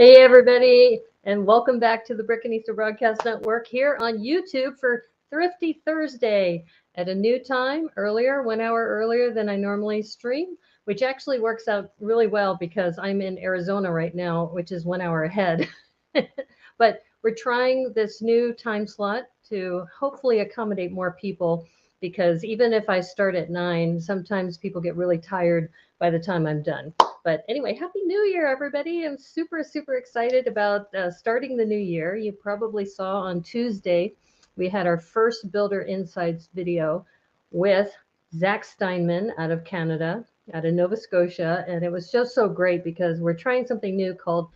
Hey, everybody, and welcome back to the Brickanista Broadcast Network here on YouTube for Thrifty Thursday at a new time, earlier, 1 hour earlier than I normally stream, which actually works out really well because I'm in Arizona right now, which is 1 hour ahead. But we're trying this new time slot to hopefully accommodate more people because even if I start at 9, sometimes people get really tired by the time I'm done. But anyway, Happy New Year, everybody. I'm super, super excited about starting the new year. You probably saw on Tuesday, we had our first Builder Insights video with Zach Steinman out of Canada, out of Nova Scotia. And it was just so great because we're trying something new called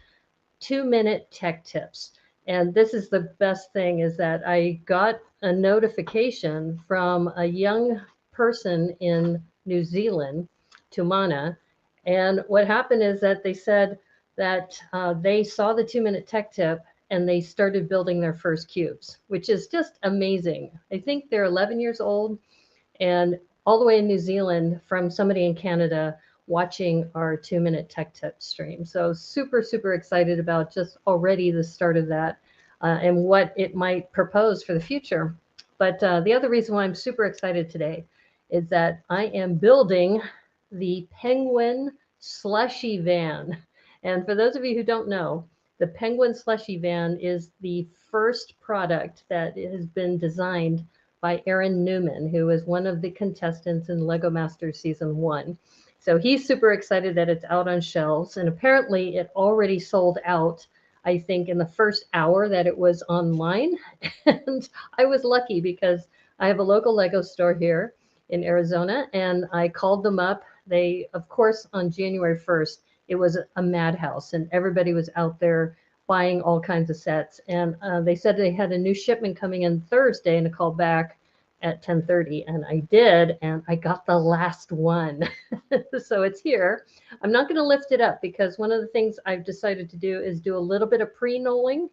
2-minute tech tips. And this is the best thing is that I got a notification from a young person in New Zealand, Tumana. And what happened is that they said that they saw the 2-minute tech tip and they started building their first cubes, which is just amazing. I think they're 11 years old and all the way in New Zealand from somebody in Canada watching our 2-minute tech tip stream. So super, super excited about just already the start of that and what it might propose for the future. But the other reason why I'm super excited today is that I am building the Penguin Slushy Van. And for those of you who don't know, the Penguin Slushy Van is the first product that has been designed by Aaron Newman, who is one of the contestants in Lego Masters Season 1. So he's super excited that it's out on shelves. And apparently it already sold out, I think, in the first hour that it was online. And I was lucky because I have a local Lego store here in Arizona, and I called them up. They, of course, on January 1st, it was a madhouse, and everybody was out there buying all kinds of sets. And they said they had a new shipment coming in Thursday, and I called back at 10:30, and I did, and I got the last one. So it's here. I'm not going to lift it up because one of the things I've decided to do is do a little bit of pre-knolling.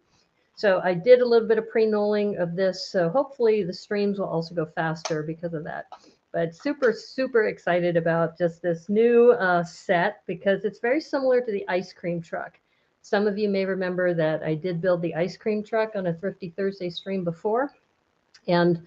So I did a little bit of pre-knolling of this. So hopefully the streams will also go faster because of that. But super, super excited about just this new set because it's very similar to the ice cream truck. Some of you may remember that I did build the ice cream truck on a Thrifty Thursday stream before. And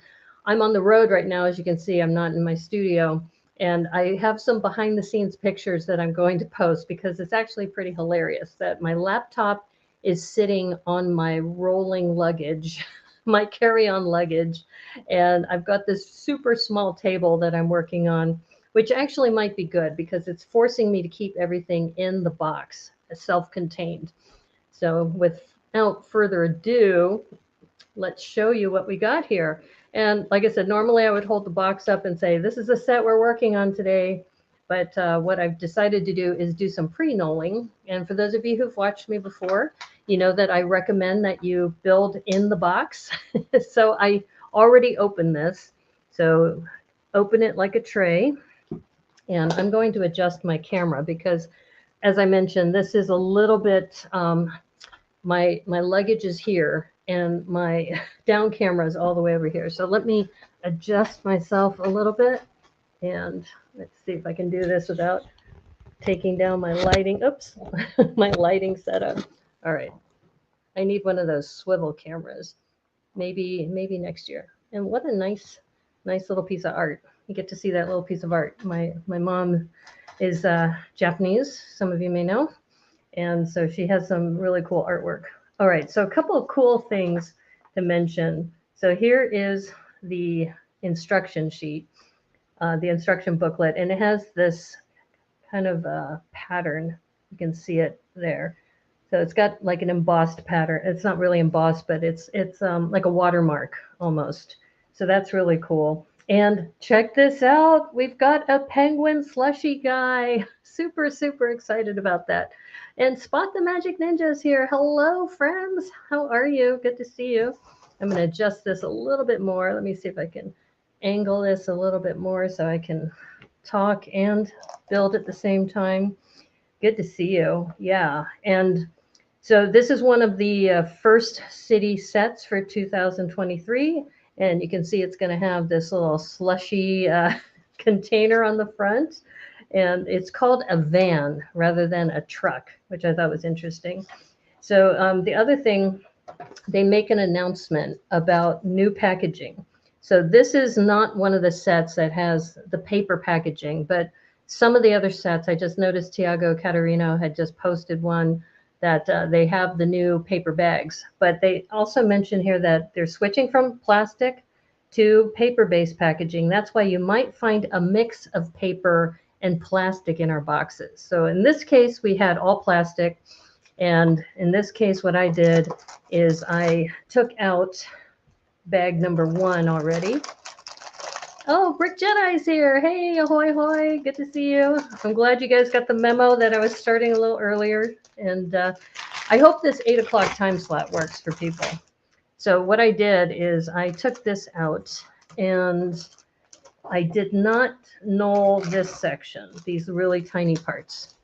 I'm on the road right now. As you can see, I'm not in my studio. And I have some behind the scenes pictures that I'm going to post because it's actually pretty hilarious that my laptop is sitting on my rolling luggage, my carry-on luggage. And I've got this super small table that I'm working on, which actually might be good because it's forcing me to keep everything in the box, self-contained. So without further ado, let's show you what we got here. And like I said, normally I would hold the box up and say, this is the set we're working on today. But what I've decided to do is do some pre-knolling. And for those of you who've watched me before, you know that I recommend that you build in the box. So I already opened this. So open it like a tray. And I'm going to adjust my camera because, as I mentioned, this is a little bit, my luggage is here and my down camera is all the way over here. So let me adjust myself a little bit. And let's see if I can do this without taking down my lighting. Oops, my lighting setup. All right. I need one of those swivel cameras. Maybe next year. And what a nice little piece of art. You get to see that little piece of art. My mom is Japanese, some of you may know. And so she has some really cool artwork. All right, so a couple of cool things to mention. So here is the instruction sheet, the instruction booklet, and it has this kind of pattern. You can see it there. So it's got like an embossed pattern. It's not really embossed, but it's like a watermark almost. So that's really cool. And check this out. We've got a penguin slushy guy. Super, super excited about that. And Spot the Magic Ninja is here. Hello, friends. How are you? Good to see you. I'm going to adjust this a little bit more. Let me see if I can angle this a little bit more so I can talk and build at the same time. Good to see you. Yeah. And so this is one of the first city sets for 2023. And you can see it's going to have this little slushy container on the front. And it's called a van rather than a truck, which I thought was interesting. So the other thing, they make an announcement about new packaging. So this is not one of the sets that has the paper packaging, but some of the other sets, I just noticed Tiago Catarino had just posted one that they have the new paper bags. But they also mention here that they're switching from plastic to paper-based packaging. That's why you might find a mix of paper and plastic in our boxes. So in this case, we had all plastic. And in this case, what I did is I took out bag number 1 already. Oh, Brick Jedi's here. Hey, ahoy, hoy. Good to see you. I'm glad you guys got the memo that I was starting a little earlier. And I hope this 8 o'clock time slot works for people. So what I did is I took this out and I did not null this section, these really tiny parts,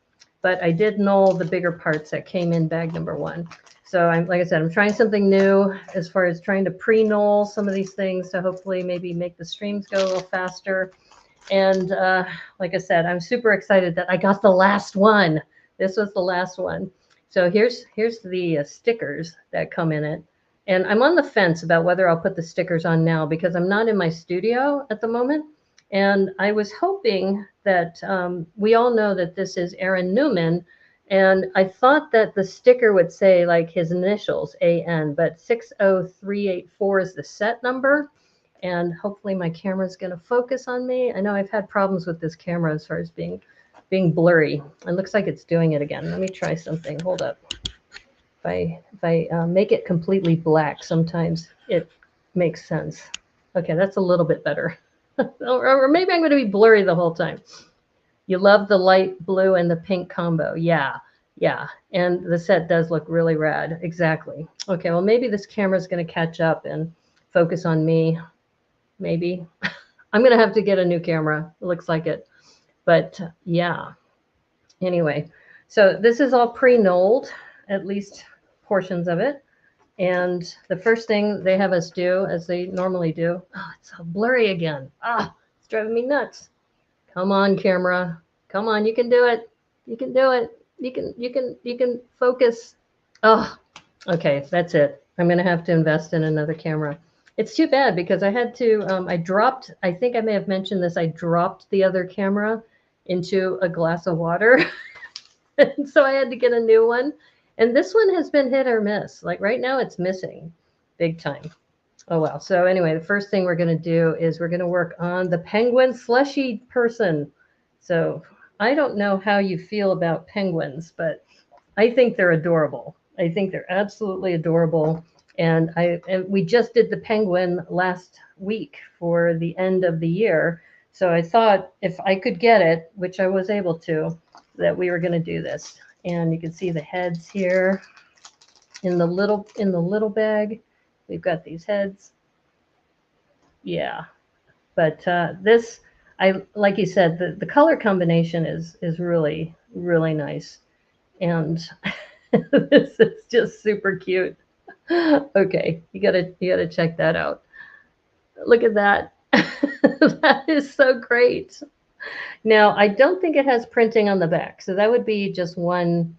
but I did null the bigger parts that came in bag number 1. So like I said, I'm trying something new as far as trying to pre-null some of these things to hopefully maybe make the streams go a little faster. And like I said, I'm super excited that I got the last one. This was the last one. So here's the stickers that come in it. And I'm on the fence about whether I'll put the stickers on now because I'm not in my studio at the moment. And I was hoping that we all know that this is Aaron Newman. And I thought that the sticker would say like his initials, AN, but 60384 is the set number. And hopefully my camera's going to focus on me. I know I've had problems with this camera as far as being blurry. It looks like it's doing it again. Let me try something. Hold up. If I make it completely black, sometimes it makes sense. Okay, that's a little bit better. Or maybe I'm going to be blurry the whole time. You love the light blue and the pink combo. Yeah. And the set does look really rad. Exactly. Okay, well, maybe this camera is going to catch up and focus on me. Maybe. I'm going to have to get a new camera. It looks like it. But yeah. Anyway, so this is all pre-nulled, at least portions of it. And the first thing they have us do, as they normally do, oh, it's so blurry again. It's driving me nuts. Come on, camera. Come on, you can do it. You can do it. You can focus. Oh, okay, that's it. I'm gonna have to invest in another camera. It's too bad because I had to, I think I may have mentioned this, I dropped the other camera into a glass of water. And so I had to get a new one. And this one has been hit or miss. Like right now it's missing big time. Oh, well. So anyway, the first thing we're going to do is we're going to work on the Penguin Slushy person. So I don't know how you feel about penguins, but I think they're adorable. I think they're absolutely adorable. And we just did the penguin last week for the end of the year. So I thought if I could get it, which I was able to, that we were going to do this. And you can see the heads here in the little bag. We've got these heads. Yeah. But this, like you said, the color combination is really, really nice. And this is just super cute. Okay, you gotta check that out. Look at that. That is so great. Now, I don't think it has printing on the back, so that would be just one,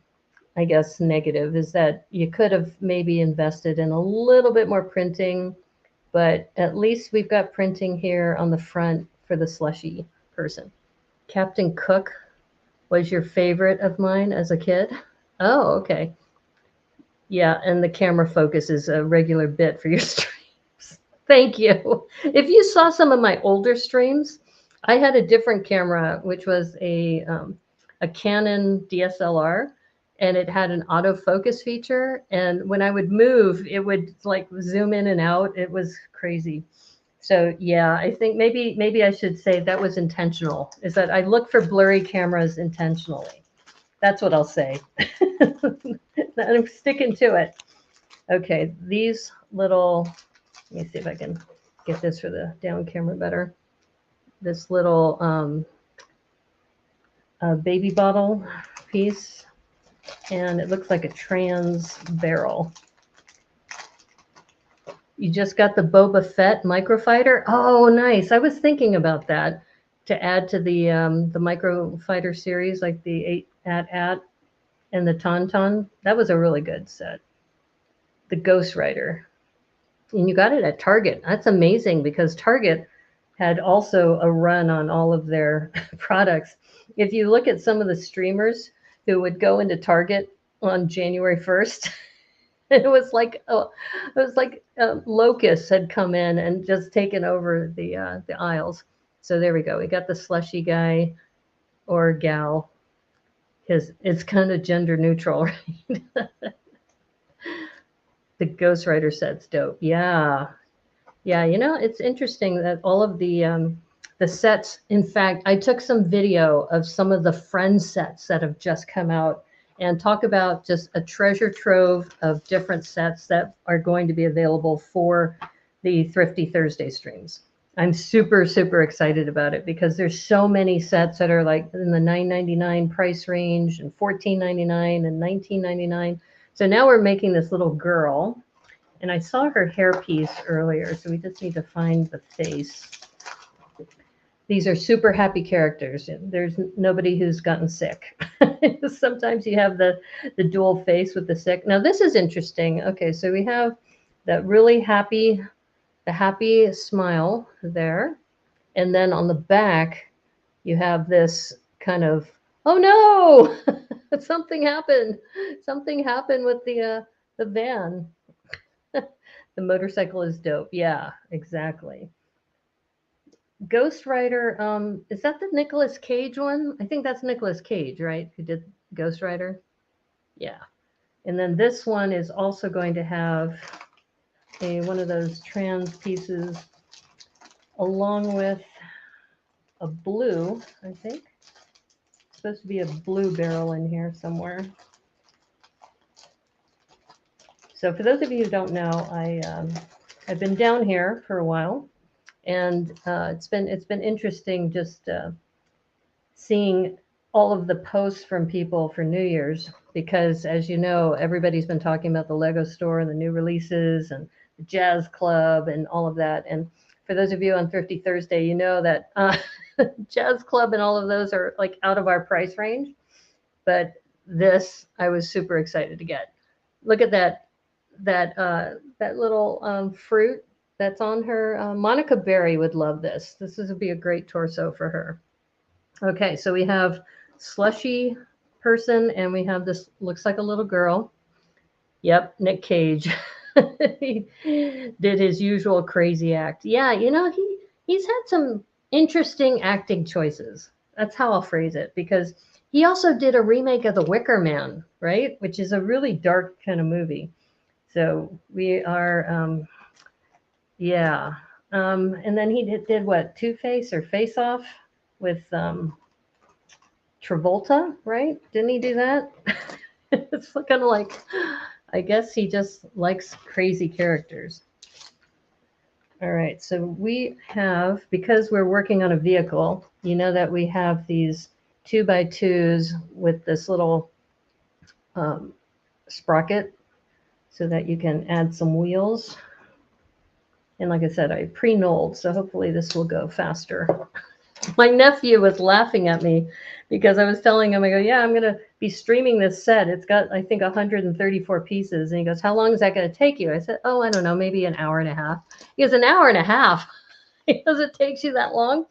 I guess, negative, is that you could have maybe invested in a little bit more printing, but at least we've got printing here on the front for the slushy person. Captain Cook was your favorite of mine as a kid? Oh, okay. Yeah, and the camera focus is a regular bit for your streams. Thank you. If you saw some of my older streams, I had a different camera, which was a Canon DSLR, and it had an autofocus feature. And when I would move, it would like zoom in and out. It was crazy. So yeah, I think maybe I should say that was intentional, is that I look for blurry cameras intentionally. That's what I'll say. I'm sticking to it. Okay, these little, let me see if I can get this for the down camera better. This little baby bottle piece, and it looks like a trans barrel. You just got the Boba Fett microfighter? Oh, nice. I was thinking about that to add to the microfighter series, like the 8 AT-AT. and the Tauntaun. That was a really good set. The Ghost Rider. And you got it at Target. That's amazing because Target had also a run on all of their products. If you look at some of the streamers who would go into Target on January 1st, it was like locusts had come in and just taken over the aisles. So there we go. We got the slushy guy or gal. It's kind of gender neutral, right? The Ghost Rider set's dope. Yeah, yeah. You know, it's interesting that all of the sets. In fact, I took some video of some of the Friends sets that have just come out, and talk about just a treasure trove of different sets that are going to be available for the Thrifty Thursday streams. I'm super, super excited about it because there's so many sets that are like in the $9.99 price range and $14.99 and $19.99. So now we're making this little girl, and I saw her hairpiece earlier, so we just need to find the face. These are super happy characters. There's nobody who's gotten sick. Sometimes you have the dual face with the sick. Now this is interesting. Okay, so we have that really happy, the happy smile there. And then on the back, you have this kind of, oh no, something happened. Something happened with the van. The motorcycle is dope. Yeah, exactly. Ghost Rider, is that the Nicolas Cage one? I think that's Nicolas Cage, right? Who did Ghost Rider? Yeah. And then this one is also going to have one of those trans pieces along with a blue, I think. It's supposed to be a blue barrel in here somewhere. So for those of you who don't know, I've been down here for a while, and it's been interesting just seeing all of the posts from people for New Year's, because as you know, everybody's been talking about the Lego store and the new releases and the Jazz Club and all of that. And for those of you on Thrifty Thursday, you know that Jazz Club and all of those are like out of our price range. But this, I was super excited to get. Look at that little fruit that's on her. Monica Berry would love this. This would be a great torso for her. Okay, so we have slushy person, and we have this, looks like a little girl. Yep, Nick Cage. He did his usual crazy act. Yeah, you know, he's had some interesting acting choices. That's how I'll phrase it, because he also did a remake of The Wicker Man, right? Which is a really dark kind of movie. So we are, yeah. And then he did what, Two-Face or Face Off with Travolta, right? Didn't he do that? It's kind of like, I guess he just likes crazy characters. All right, so we have, because we're working on a vehicle, you know that we have these 2x2s with this little sprocket so that you can add some wheels. And like I said, I pre-knolled, so hopefully this will go faster. My nephew was laughing at me because I was telling him, I go, yeah, I'm going to be streaming this set. It's got, I think, 134 pieces. And he goes, how long is that going to take you? I said, oh, I don't know, maybe an hour and a half. He goes, an hour and a half? He goes, it takes you that long?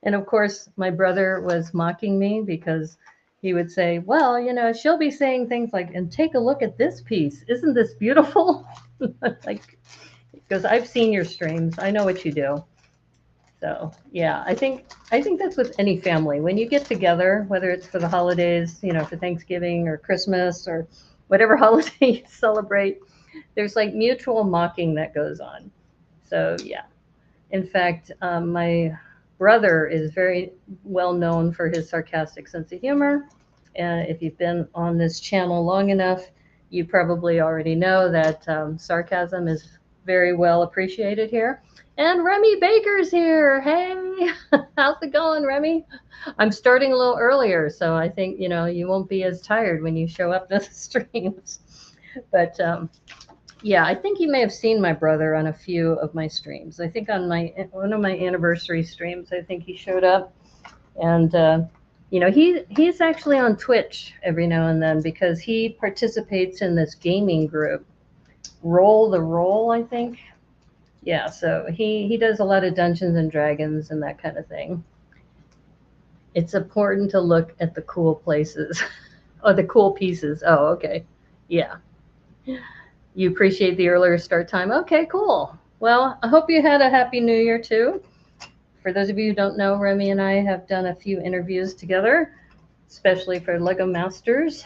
And of course, my brother was mocking me because he would say, well, you know, she'll be saying things like, and take a look at this piece. Isn't this beautiful? Like, because I've seen your streams. I know what you do. So yeah, I think that's with any family. When you get together, whether it's for the holidays, you know, for Thanksgiving or Christmas or whatever holiday you celebrate, there's like mutual mocking that goes on. So yeah. In fact, my brother is very well known for his sarcastic sense of humor. And if you've been on this channel long enough, you probably already know that sarcasm is very well appreciated here. And Remy Baker's here. Hey, how's it going, Remy? I'm starting a little earlier, so I think, you know, you won't be as tired when you show up to the streams. But yeah, I think you may have seen my brother on a few of my streams. I think on one of my anniversary streams, I think he showed up. And You know, he's actually on Twitch every now and then because he participates in this gaming group, Roll the Roll, I think. Yeah, so he does a lot of Dungeons and Dragons and that kind of thing. It's important to look at the cool places. Oh, the cool pieces. Oh, okay. Yeah. You appreciate the earlier start time. Okay, cool. Well, I hope you had a happy new year too. For those of you who don't know, Remy and I have done a few interviews together, especially for Lego Masters.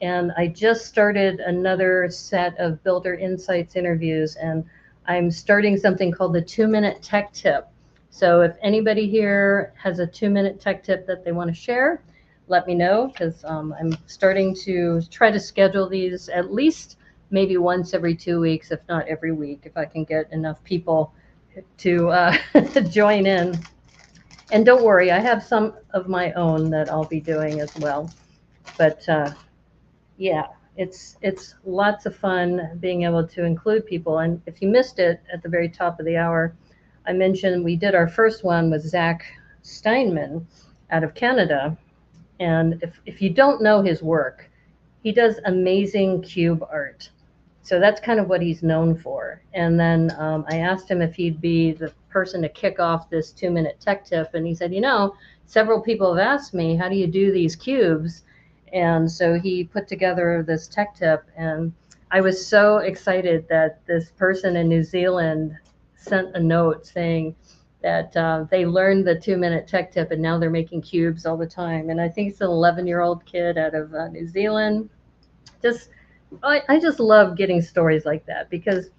And I just started another set of Builder Insights interviews, and I'm starting something called the 2-minute tech tip. So if anybody here has a 2-minute tech tip that they want to share, let me know, because I'm starting to try to schedule these at least maybe once every 2 weeks, if not every week, if I can get enough people to join in. And don't worry, I have some of my own that I'll be doing as well. But yeah, it's lots of fun being able to include people. And if you missed it at the very top of the hour, I mentioned we did our first one with Zach Steinman out of Canada. And if you don't know his work, he does amazing cube art. So that's kind of what he's known for. And then I asked him if he'd be the person to kick off this 2-minute tech tip. And he said, you know, several people have asked me, how do you do these cubes? And so he put together this tech tip. And I was so excited that this person in New Zealand sent a note saying that they learned the 2-minute tech tip and now they're making cubes all the time. And I think it's an 11-year-old kid out of New Zealand. I just love getting stories like that because,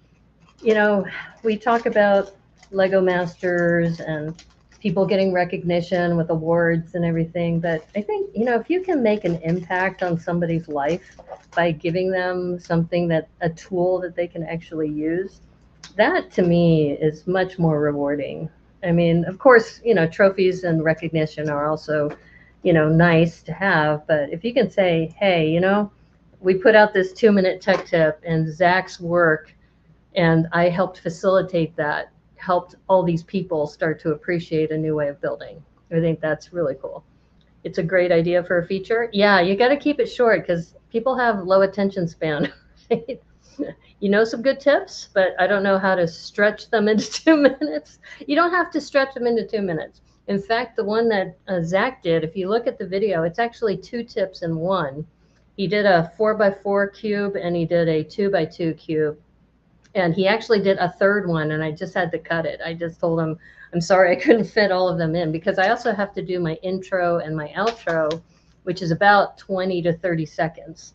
you know, we talk about Lego Masters and people getting recognition with awards and everything. But I think, you know, if you can make an impact on somebody's life by giving them something a tool that they can actually use, that to me is much more rewarding. I mean, of course, you know, trophies and recognition are also, you know, nice to have. But if you can say, hey, you know, we put out this 2-minute tech tip and Zach's work, and I helped facilitate that, helped all these people start to appreciate a new way of building. I think that's really cool. It's a great idea for a feature. Yeah, you got to keep it short because people have low attention span. Right? You know some good tips, but I don't know how to stretch them into 2 minutes. You don't have to stretch them into 2 minutes. In fact, the one that Zach did, if you look at the video, it's actually 2 tips in one. He did a 4x4 cube and he did a 2x2 cube. And he actually did a third one and I just had to cut it. I just told him, I'm sorry, I couldn't fit all of them in because I also have to do my intro and my outro, which is about 20 to 30 seconds.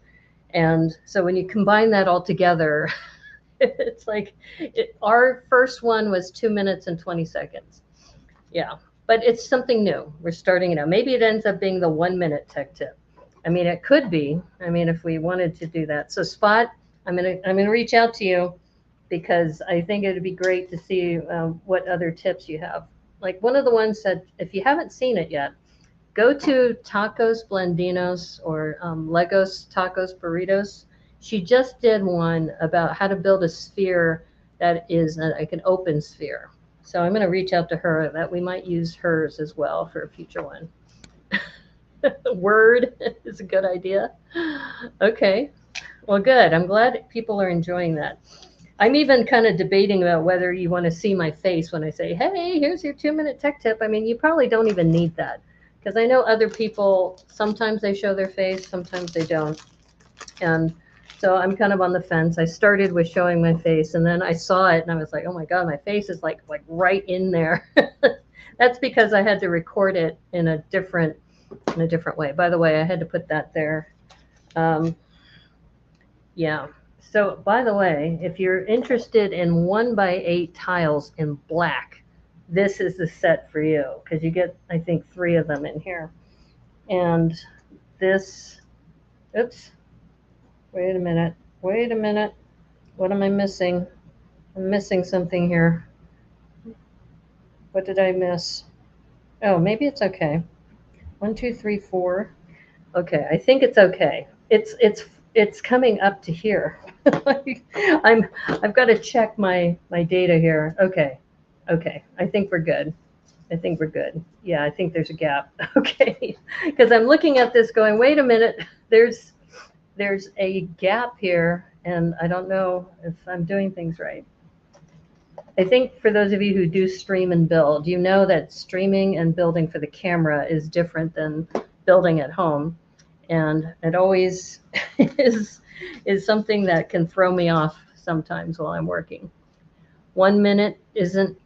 And so when you combine that all together, it's like our first one was 2 minutes and 20 seconds. Yeah, but it's something new. We're starting it out. Maybe it ends up being the 1-minute tech tip. I mean, it could be. I mean, if we wanted to do that. So Spot, I'm gonna reach out to you because I think it'd be great to see what other tips you have. Like one of the ones that, if you haven't seen it yet, go to Tacos Blandinos or Legos Tacos Burritos. She just did one about how to build a sphere that is like an open sphere. So I'm going to reach out to her that we might use hers as well for a future one. Word is a good idea. Okay. Well, good. I'm glad people are enjoying that. I'm even kind of debating about whether you want to see my face when I say, hey, here's your 2-minute tech tip. I mean, you probably don't even need that because I know other people, sometimes they show their face, sometimes they don't. And so I'm kind of on the fence. I started with showing my face and then I saw it and I was like, oh my God, my face is like right in there. That's because I had to record it in a different way. By the way, I had to put that there. Yeah. So by the way, if you're interested in 1x8 tiles in black, this is the set for you because you get, I think, 3 of them in here. And this, oops, wait a minute. What am I missing? I'm missing something here. What did I miss? Oh, maybe it's okay. 1, 2, 3, 4. Okay, I think it's okay. It's coming up to here. I've got to check my data here. Okay. I think we're good. I think we're good. Yeah, I think there's a gap. Okay. Because I'm looking at this going, wait a minute, there's a gap here, and I don't know if I'm doing things right. I think for those of you who do stream and build, you know that streaming and building for the camera is different than building at home. And it always is something that can throw me off sometimes while I'm working. 1 minute isn't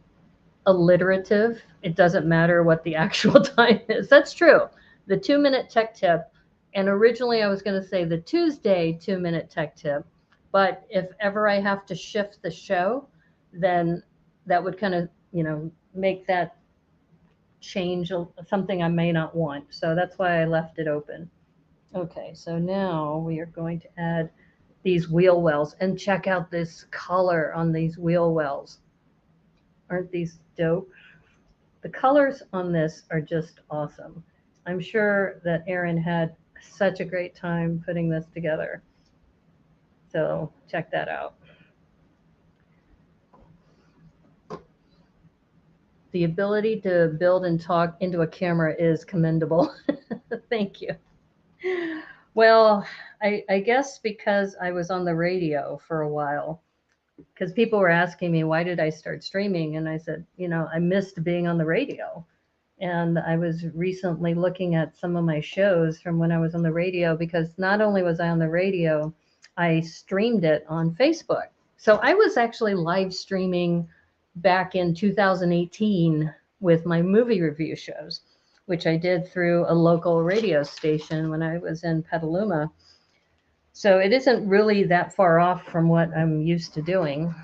alliterative. It doesn't matter what the actual time is. That's true. The 2-minute tech tip, and originally I was going to say the Tuesday 2-minute tech tip, but if ever I have to shift the show, then that would kind of, make that change something I may not want. So that's why I left it open. Okay, so now we are going to add these wheel wells, and check out this color on these wheel wells. Aren't these dope? The colors on this are just awesome. I'm sure that Aaron had such a great time putting this together. So check that out. The ability to build and talk into a camera is commendable. Thank you. Well, I guess because I was on the radio for a while, because people were asking me, why did I start streaming? And I said, I missed being on the radio. And I was recently looking at some of my shows from when I was on the radio, because not only was I on the radio, I streamed it on Facebook. So I was actually live streaming back in 2018 with my movie review shows, which I did through a local radio station when I was in Petaluma. So it isn't really that far off from what I'm used to doing,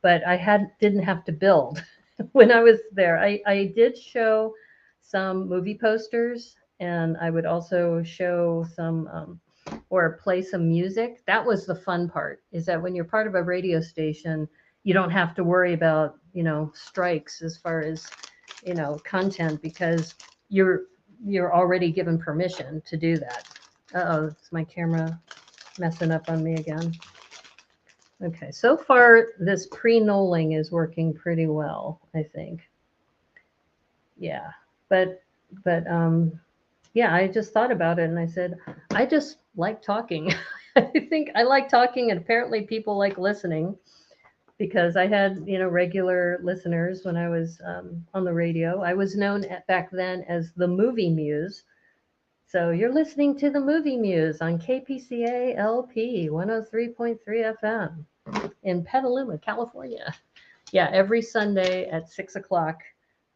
but I didn't have to build when I was there. I did show some movie posters, and I would also show some or play some music. That was the fun part, is that when you're part of a radio station, you don't have to worry about, strikes as far as, content, because you're already given permission to do that. Uh-oh, it's my camera messing up on me again. Okay, so far this pre-knolling is working pretty well, I think. Yeah, but yeah, I just thought about it and I said, I just like talking. I think I like talking, and apparently people like listening, because I had, regular listeners when I was on the radio. I was known back then as the Movie Muse. So you're listening to the Movie Muse on KPCA LP 103.3 FM in Petaluma, California. Yeah, every Sunday at 6 o'clock,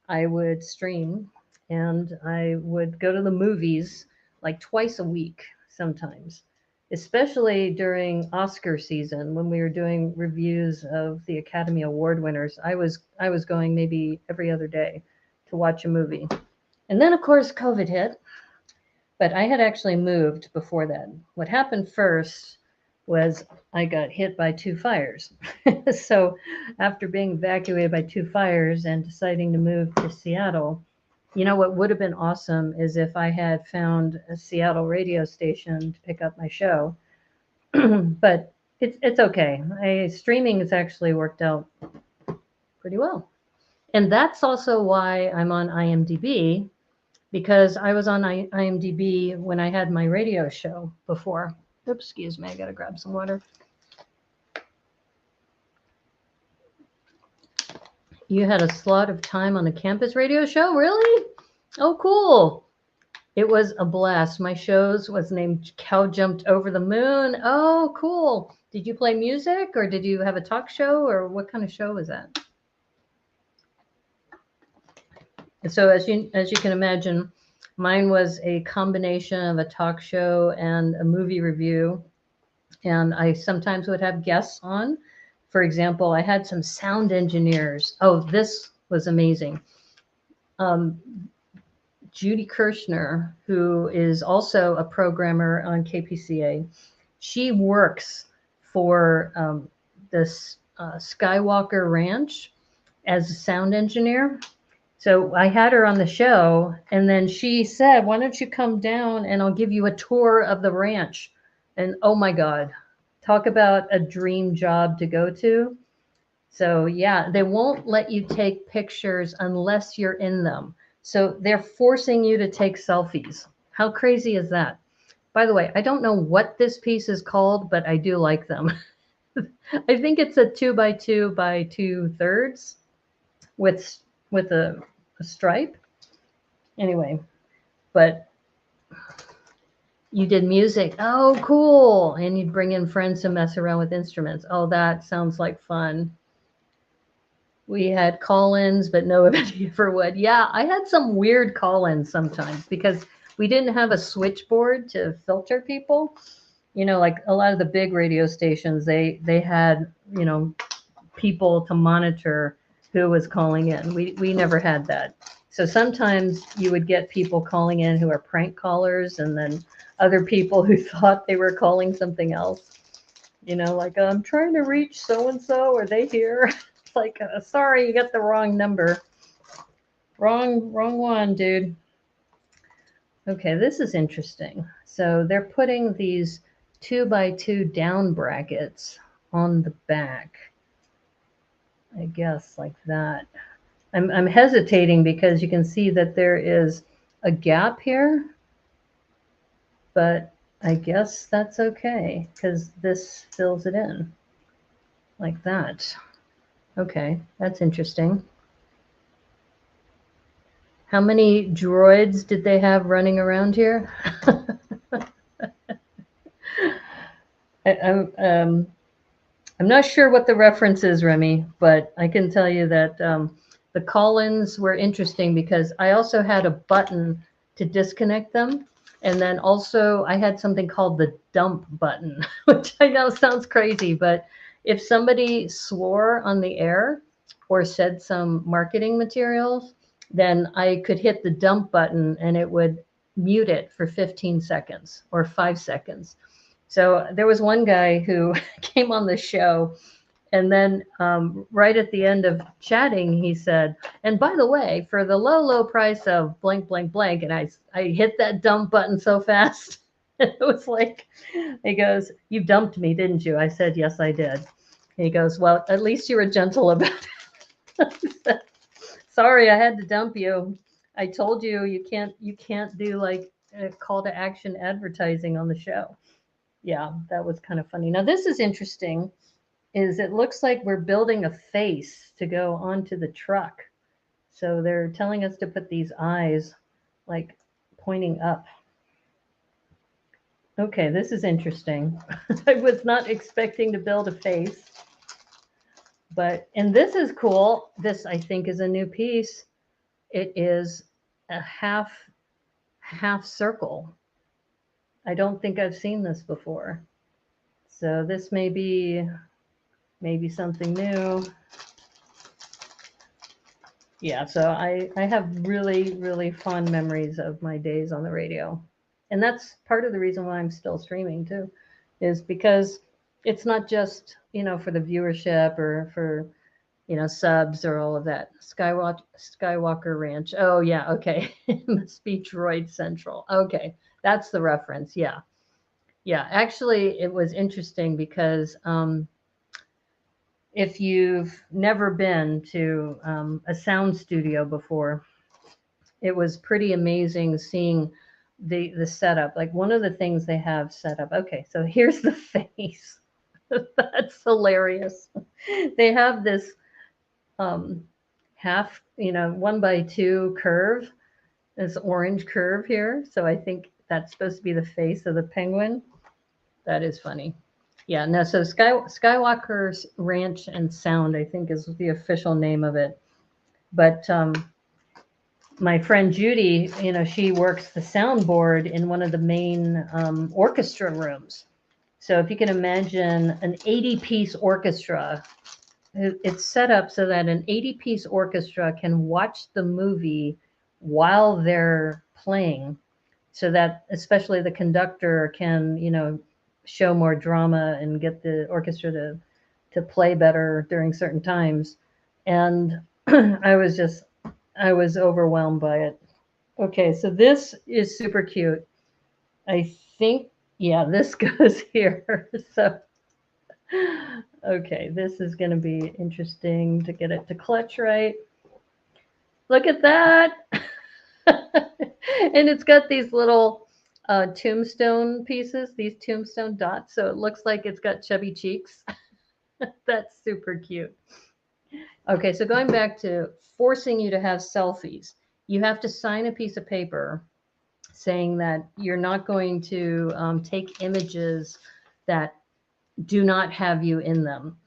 I would stream, and I would go to the movies like twice a week sometimes, especially during Oscar season when we were doing reviews of the Academy Award winners. I was going maybe every other day to watch a movie. And then, of course, COVID hit. But I had actually moved before that. What happened first was I got hit by 2 fires. So after being evacuated by 2 fires and deciding to move to Seattle, what would have been awesome is if I had found a Seattle radio station to pick up my show. But it's okay. Streaming has actually worked out pretty well. And that's also why I'm on IMDb, because I was on IMDb when I had my radio show before. Oops, excuse me, I gotta grab some water. You had a slot of time on the campus radio show? Really? Oh, cool. It was a blast. My shows was named Cow Jumped Over the Moon. Oh, cool. Did you play music, or did you have a talk show, or what kind of show was that? So as you can imagine, mine was a combination of a talk show and a movie review. And I sometimes would have guests on. For example, I had some sound engineers. Oh, this was amazing. Judy Kirshner, who is also a programmer on KPCA, she works for this Skywalker Ranch as a sound engineer. So I had her on the show, and then she said, why don't you come down and I'll give you a tour of the ranch? And oh my God, talk about a dream job to go to. So yeah, they won't let you take pictures unless you're in them. So they're forcing you to take selfies. How crazy is that? By the way, I don't know what this piece is called, but I do like them. I think it's a 2x2 by 2/3 with a stripe. Anyway, but you did music. Oh, cool. And you'd bring in friends to mess around with instruments. Oh, that sounds like fun. We had call-ins, but nobody ever would. Yeah, I had some weird call-ins sometimes because we didn't have a switchboard to filter people. You know, like a lot of the big radio stations, they had, you know, people to monitor who was calling in. We never had that. So sometimes you would get people calling in who are prank callers, and then other people who thought they were calling something else. You know, like, I'm trying to reach so and so. Are they here? It's like, sorry, you got the wrong number. Wrong one, dude. Okay, this is interesting. So they're putting these 2x2 down brackets on the back. I guess like that. I'm hesitating because you can see that there is a gap here, but I guess that's okay because this fills it in like that. Okay, that's interesting. How many droids did they have running around here? I'm not sure what the reference is, Remy, but I can tell you that the call-ins were interesting because I also had a button to disconnect them. And then also I had something called the dump button, which I know sounds crazy, but if somebody swore on the air or said some marketing materials, then I could hit the dump button and it would mute it for 15 seconds or 5 seconds. So there was one guy who came on the show, and then right at the end of chatting, he said, and by the way, for the low price of blank, blank, blank, and I hit that dump button so fast. It was like, he goes, you dumped me, didn't you? I said, yes, I did. He goes, well, at least you were gentle about it. Sorry, I had to dump you. I told you you can't do like a call to action advertising on the show. Yeah, that was kind of funny. Now this is interesting, is it looks like we're building a face to go onto the truck. So they're telling us to put these eyes like pointing up. Okay, this is interesting. I was not expecting to build a face. But, and this is cool. This, I think, is a new piece. It is a half circle. I don't think I've seen this before. So this may be maybe something new. Yeah, so I have really, really fond memories of my days on the radio. And that's part of the reason why I'm still streaming too, is because it's not just, you know, for the viewership or for, you know, subs or all of that. Skywalker Ranch. Oh yeah, okay. It must be Droid Central. Okay, that's the reference. Yeah. Yeah, actually it was interesting because if you've never been to a sound studio before, it was pretty amazing seeing the setup. Like one of the things they have set up. Okay, so here's the face. That's hilarious. They have this half, you know, 1x2 curve, this orange curve here. So I think that's supposed to be the face of the penguin. That is funny. Yeah, no, so Skywalker's Ranch and Sound, I think, is the official name of it. But my friend Judy, you know, she works the soundboard in one of the main orchestra rooms. So if you can imagine an 80-piece orchestra, it's set up so that an 80-piece orchestra can watch the movie while they're playing, so that especially the conductor can, you know, show more drama and get the orchestra to play better during certain times. And I was overwhelmed by it. Okay, so this is super cute. I think, yeah, this goes here. So Okay, this is going to be interesting to get it to clutch right. Look at that. And it's got these little tombstone pieces, these tombstone dots. So it looks like it's got chubby cheeks. That's super cute. Okay, so going back to forcing you to have selfies, you have to sign a piece of paper saying that you're not going to take images that do not have you in them.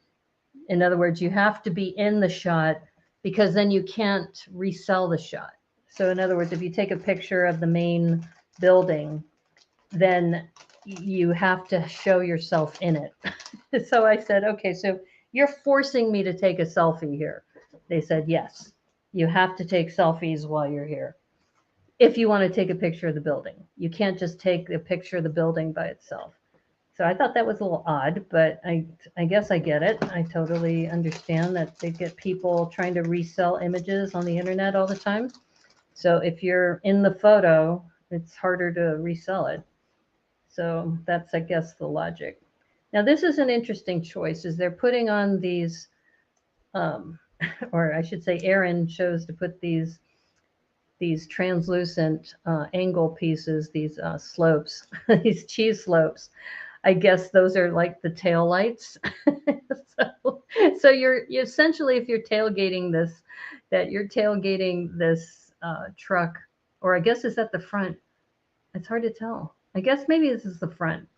In other words, you have to be in the shot because then you can't resell the shot. So, in other words, if you take a picture of the main building, then you have to show yourself in it. So I said, okay, so you're forcing me to take a selfie here. They said, yes, you have to take selfies while you're here. If you want to take a picture of the building, you can't just take a picture of the building by itself. So I thought that was a little odd, but I guess I get it. I totally understand that they get people trying to resell images on the internet all the time. So if you're in the photo, it's harder to resell it. So that's, I guess, the logic. Now, this is an interesting choice, is they're putting on these, or I should say Aaron chose to put these translucent angle pieces, these slopes, these cheese slopes. I guess those are like the tail lights. So you're essentially, if you're tailgating this, that you're tailgating this truck, or I guess is that the front? It's hard to tell. I guess maybe this is the front.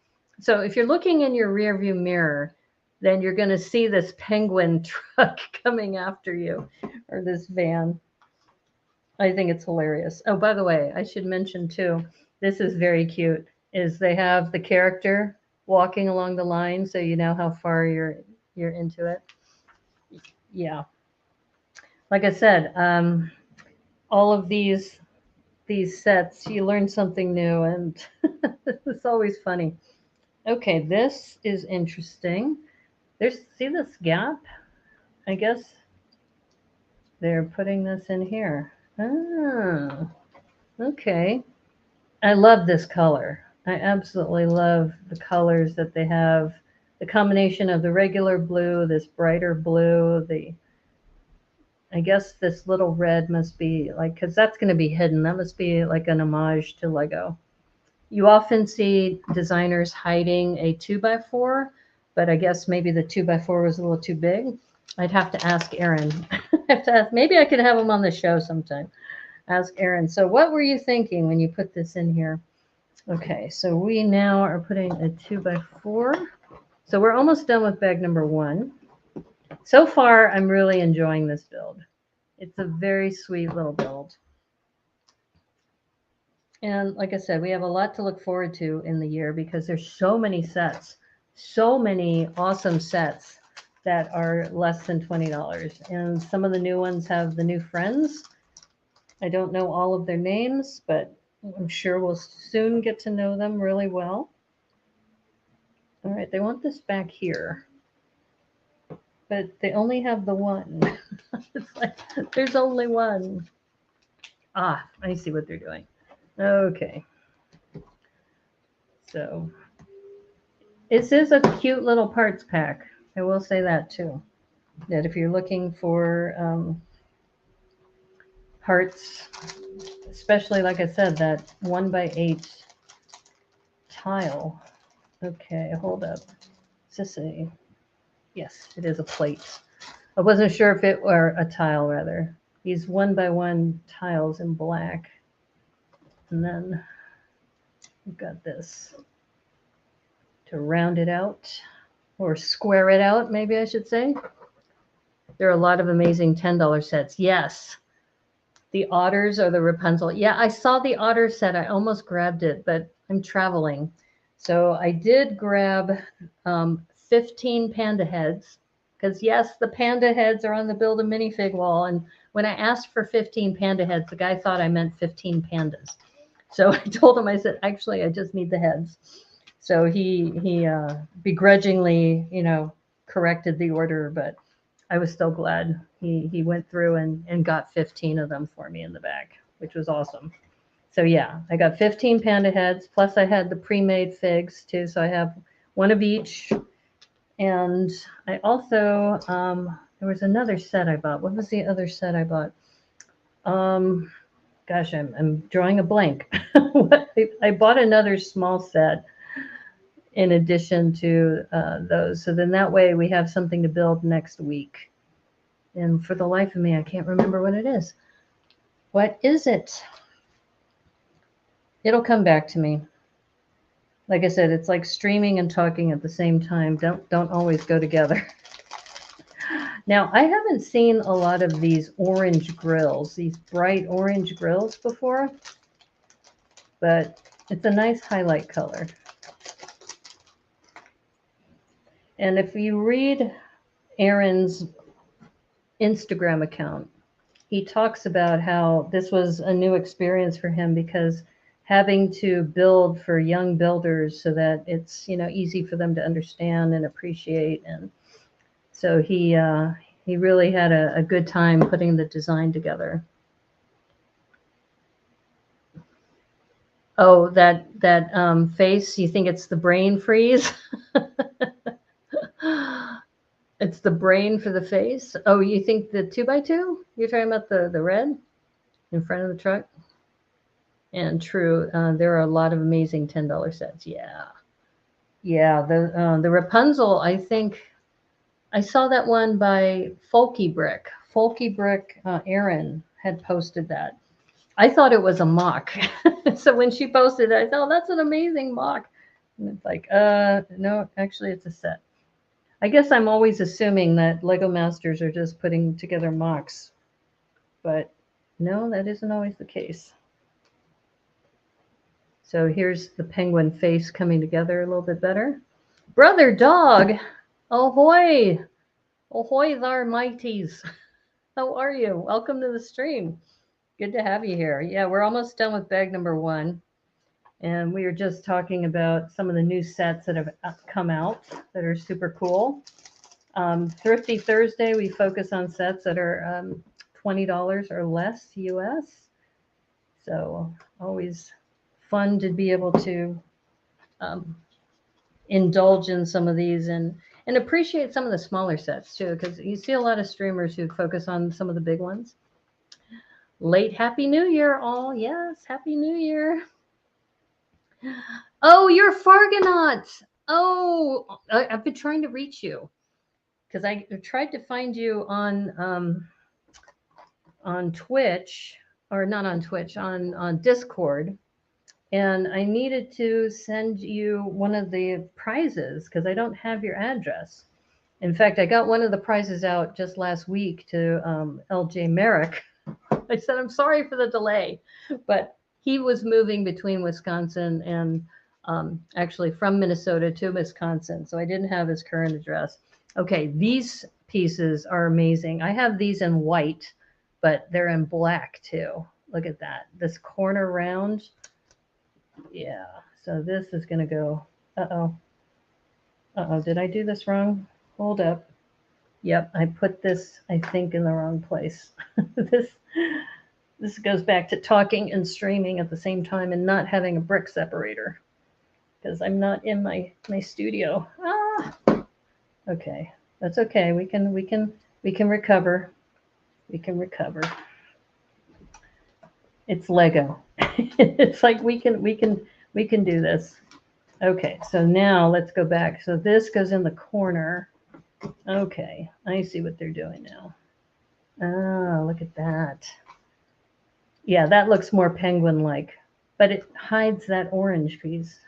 So if you're looking in your rear view mirror, then you're going to see this Penguin truck coming after you, or this van. I think it's hilarious. Oh, by the way, I should mention too, this is very cute, is they have the character walking along the line so you know how far you're into it. Yeah. Like I said, all of these sets, you learn something new, and it's always funny. Okay, this is interesting. See this gap? I guess they're putting this in here. Ah, okay. I love this color. I absolutely love the colors that they have. The combination of the regular blue, this brighter blue, I guess this little red must be like, because that's going to be hidden. That must be like an homage to Lego. You often see designers hiding a 2x4, but I guess maybe the 2x4 was a little too big. I'd have to ask Aaron. I have to ask, maybe I could have him on the show sometime. Ask Aaron. So what were you thinking when you put this in here? Okay, so we now are putting a 2x4. So we're almost done with bag number 1. So far, I'm really enjoying this build. It's a very sweet little build. And like I said, we have a lot to look forward to in the year because there's so many sets, so many awesome sets that are less than $20. And some of the new ones have the new friends. I don't know all of their names, but I'm sure we'll soon get to know them really well. All right, they want this back here, but they only have the one. It's like, there's only one. Ah, I see what they're doing. Okay. So this is a cute little parts pack. I will say that too. That if you're looking for parts, especially like I said, that 1x8 tile. Okay, hold up. Is this a? Yes, it is a plate. I wasn't sure if it were a tile rather. These 1x1 tiles in black. And then we've got this to round it out, or square it out, maybe I should say. There are a lot of amazing $10 sets. Yes, the otters or the Rapunzel. Yeah, I saw the otter set. I almost grabbed it, but I'm traveling. So I did grab 15 panda heads, because yes, the panda heads are on the Build a Minifig wall. And when I asked for 15 panda heads, the guy thought I meant 15 pandas. So I told him, I said, actually, I just need the heads. So he begrudgingly, corrected the order, but I was still glad he went through and got 15 of them for me in the back, which was awesome. So yeah, I got 15 panda heads, plus I had the pre-made figs too. So I have one of each. And I also, there was another set I bought. What was the other set I bought? Um, Gosh, I'm drawing a blank. I bought another small set in addition to those. So then that way we have something to build next week. And for the life of me, I can't remember what it is. What is it? It'll come back to me. Like I said, it's like streaming and talking at the same time. Don't always go together. Now, I haven't seen a lot of these orange grills, these bright orange grills before, but it's a nice highlight color. And if you read Aaron's Instagram account, he talks about how this was a new experience for him because having to build for young builders so that it's, easy for them to understand and appreciate. And so he really had a good time putting the design together. Oh, that face, you think it's the brain freeze? It's the brain for the face. Oh, you think the 2x2? You're talking about the red in front of the truck? And true, there are a lot of amazing $10 sets. Yeah. The Rapunzel. I think I saw that one by Folky Brick. Folky Brick. Aaron had posted that. I thought it was a mock. So when she posted it, I thought, oh, that's an amazing mock. And it's like, no, actually, it's a set. I guess I'm always assuming that Lego Masters are just putting together mocks, but no, that isn't always the case. So here's the penguin face coming together a little bit better. Brother Dog, ahoy! Ahoy thar mighties. How are you? Welcome to the stream. Good to have you here. Yeah, we're almost done with bag number 1. And we were just talking about some of the new sets that have come out that are super cool. Thrifty Thursday, we focus on sets that are $20 or less US. So always fun to be able to indulge in some of these and appreciate some of the smaller sets too, because you see a lot of streamers who focus on some of the big ones. Late Happy New Year, all. Yes, Happy New Year. Oh, you're Fargonaut. Oh, I've been trying to reach you because I tried to find you on Twitch, or not on Twitch, on Discord. And I needed to send you one of the prizes because I don't have your address. In fact, I got one of the prizes out just last week to LJ Merrick. I said, I'm sorry for the delay, but he was moving between Wisconsin and actually from Minnesota to Wisconsin. So I didn't have his current address. Okay, these pieces are amazing. I have these in white, but they're in black too. Look at that. This corner round. Yeah, so this is going to go. Uh-oh, did I do this wrong? Hold up. Yep, I put this, I think, in the wrong place. This goes back to talking and streaming at the same time and not having a brick separator because I'm not in my studio. Okay, that's okay. We can recover. We can recover. It's Lego. It's like we can do this. Okay, so now let's go back. So this goes in the corner. Okay, I see what they're doing now. Oh, look at that. Yeah, that looks more penguin-like, but it hides that orange piece.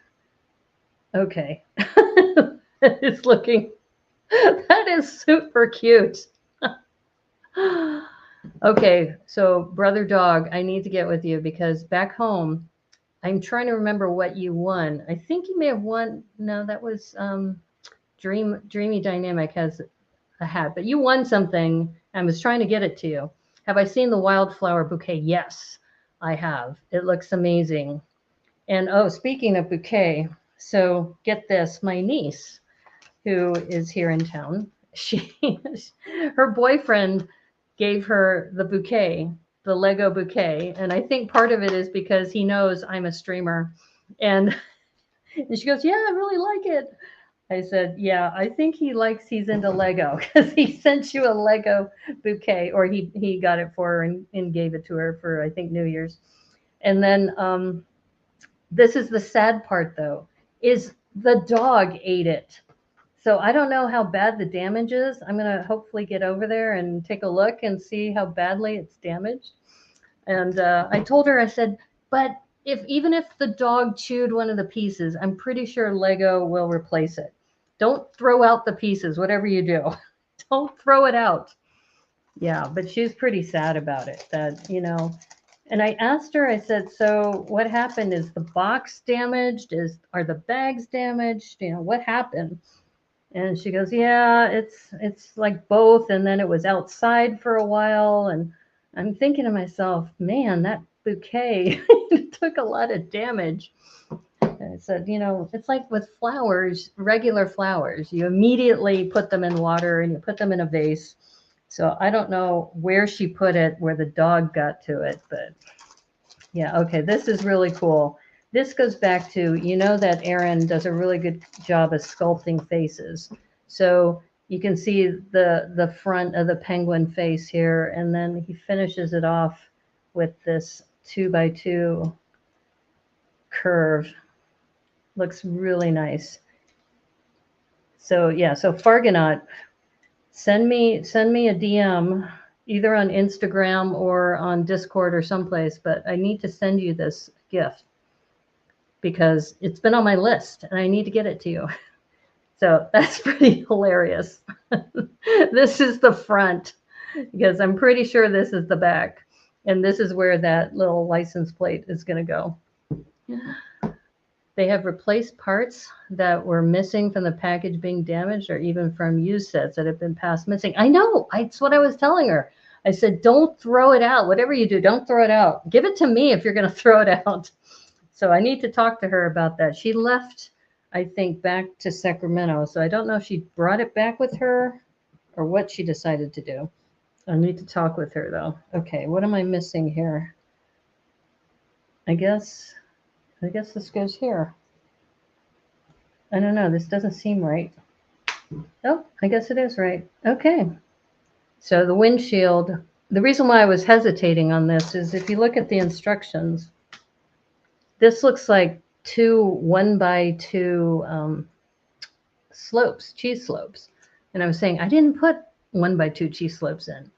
Okay. It's looking, that is super cute. Okay, so Brother Dog, I need to get with you because back home, I'm trying to remember what you won. I think you may have won, no, that was Dreamy Dynamic has a hat, but you won something. I was trying to get it to you. Have I seen the wildflower bouquet? Yes, I have. It looks amazing. And oh, speaking of bouquet, so get this, my niece, who is here in town, her boyfriend gave her the bouquet, the Lego bouquet. And I think part of it is because he knows I'm a streamer. And she goes, yeah, I really like it. I said, yeah, I think he's into Lego because he sent you a Lego bouquet, or he got it for her and gave it to her for, I think, New Year's. And then this is the sad part, though, is the dog ate it. So I don't know how bad the damage is. I'm going to hopefully get over there and take a look and see how badly it's damaged. And I told her, I said, but even if the dog chewed one of the pieces, I'm pretty sure Lego will replace it. Don't throw out the pieces, whatever you do. Don't throw it out. Yeah, but she's pretty sad about it. And I asked her, I said, so what happened? Is the box damaged? Are the bags damaged? What happened? And she goes, yeah, it's like both. And then it was outside for a while. And I'm thinking to myself, man, that bouquet took a lot of damage. And I said, it's like with flowers, regular flowers. You immediately put them in water and you put them in a vase. So I don't know where she put it, where the dog got to it. But yeah, okay, this is really cool. This goes back to, that Aaron does a really good job of sculpting faces. So you can see the front of the penguin face here, and then he finishes it off with this 2x2 curve. Looks really nice. So yeah, so Fargonaut, send me a DM either on Instagram or on Discord or someplace, but I need to send you this gift because it's been on my list and I need to get it to you. So that's pretty hilarious. This is the front because I'm pretty sure this is the back. And this is where that little license plate is going to go. They have replaced parts that were missing from the package being damaged, or even from used sets that have been passed missing. I know. That's what I was telling her. I said, don't throw it out. Whatever you do, don't throw it out. Give it to me if you're going to throw it out. So I need to talk to her about that. She left, I think, back to Sacramento. So I don't know if she brought it back with her or what she decided to do. I need to talk with her, though. Okay, what am I missing here? I guess this goes here. I don't know. This doesn't seem right. Oh, I guess it is right. Okay. So the windshield, the reason why I was hesitating on this is if you look at the instructions, this looks like 2 1x2 slopes, cheese slopes. And I was saying, I didn't put 1x2 cheese slopes in.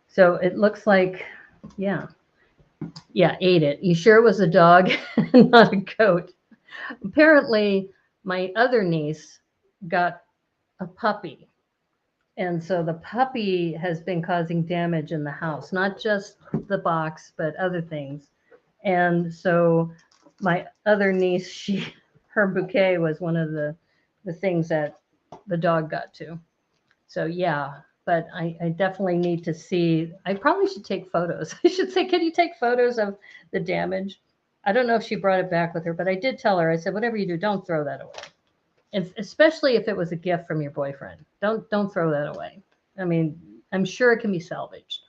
So it looks like, yeah, ate it. You sure it was a dog and not a goat? Apparently, my other niece got a puppy. And so the puppy has been causing damage in the house, not just the box, but other things. And so my other niece, her bouquet was one of the things that the dog got to. So yeah, but I definitely need to see. I probably should take photos. I should say, can you take photos of the damage? I don't know if she brought it back with her, but I did tell her, I said, whatever you do, don't throw that away. And especially if it was a gift from your boyfriend. Don't throw that away. I mean, I'm sure it can be salvaged.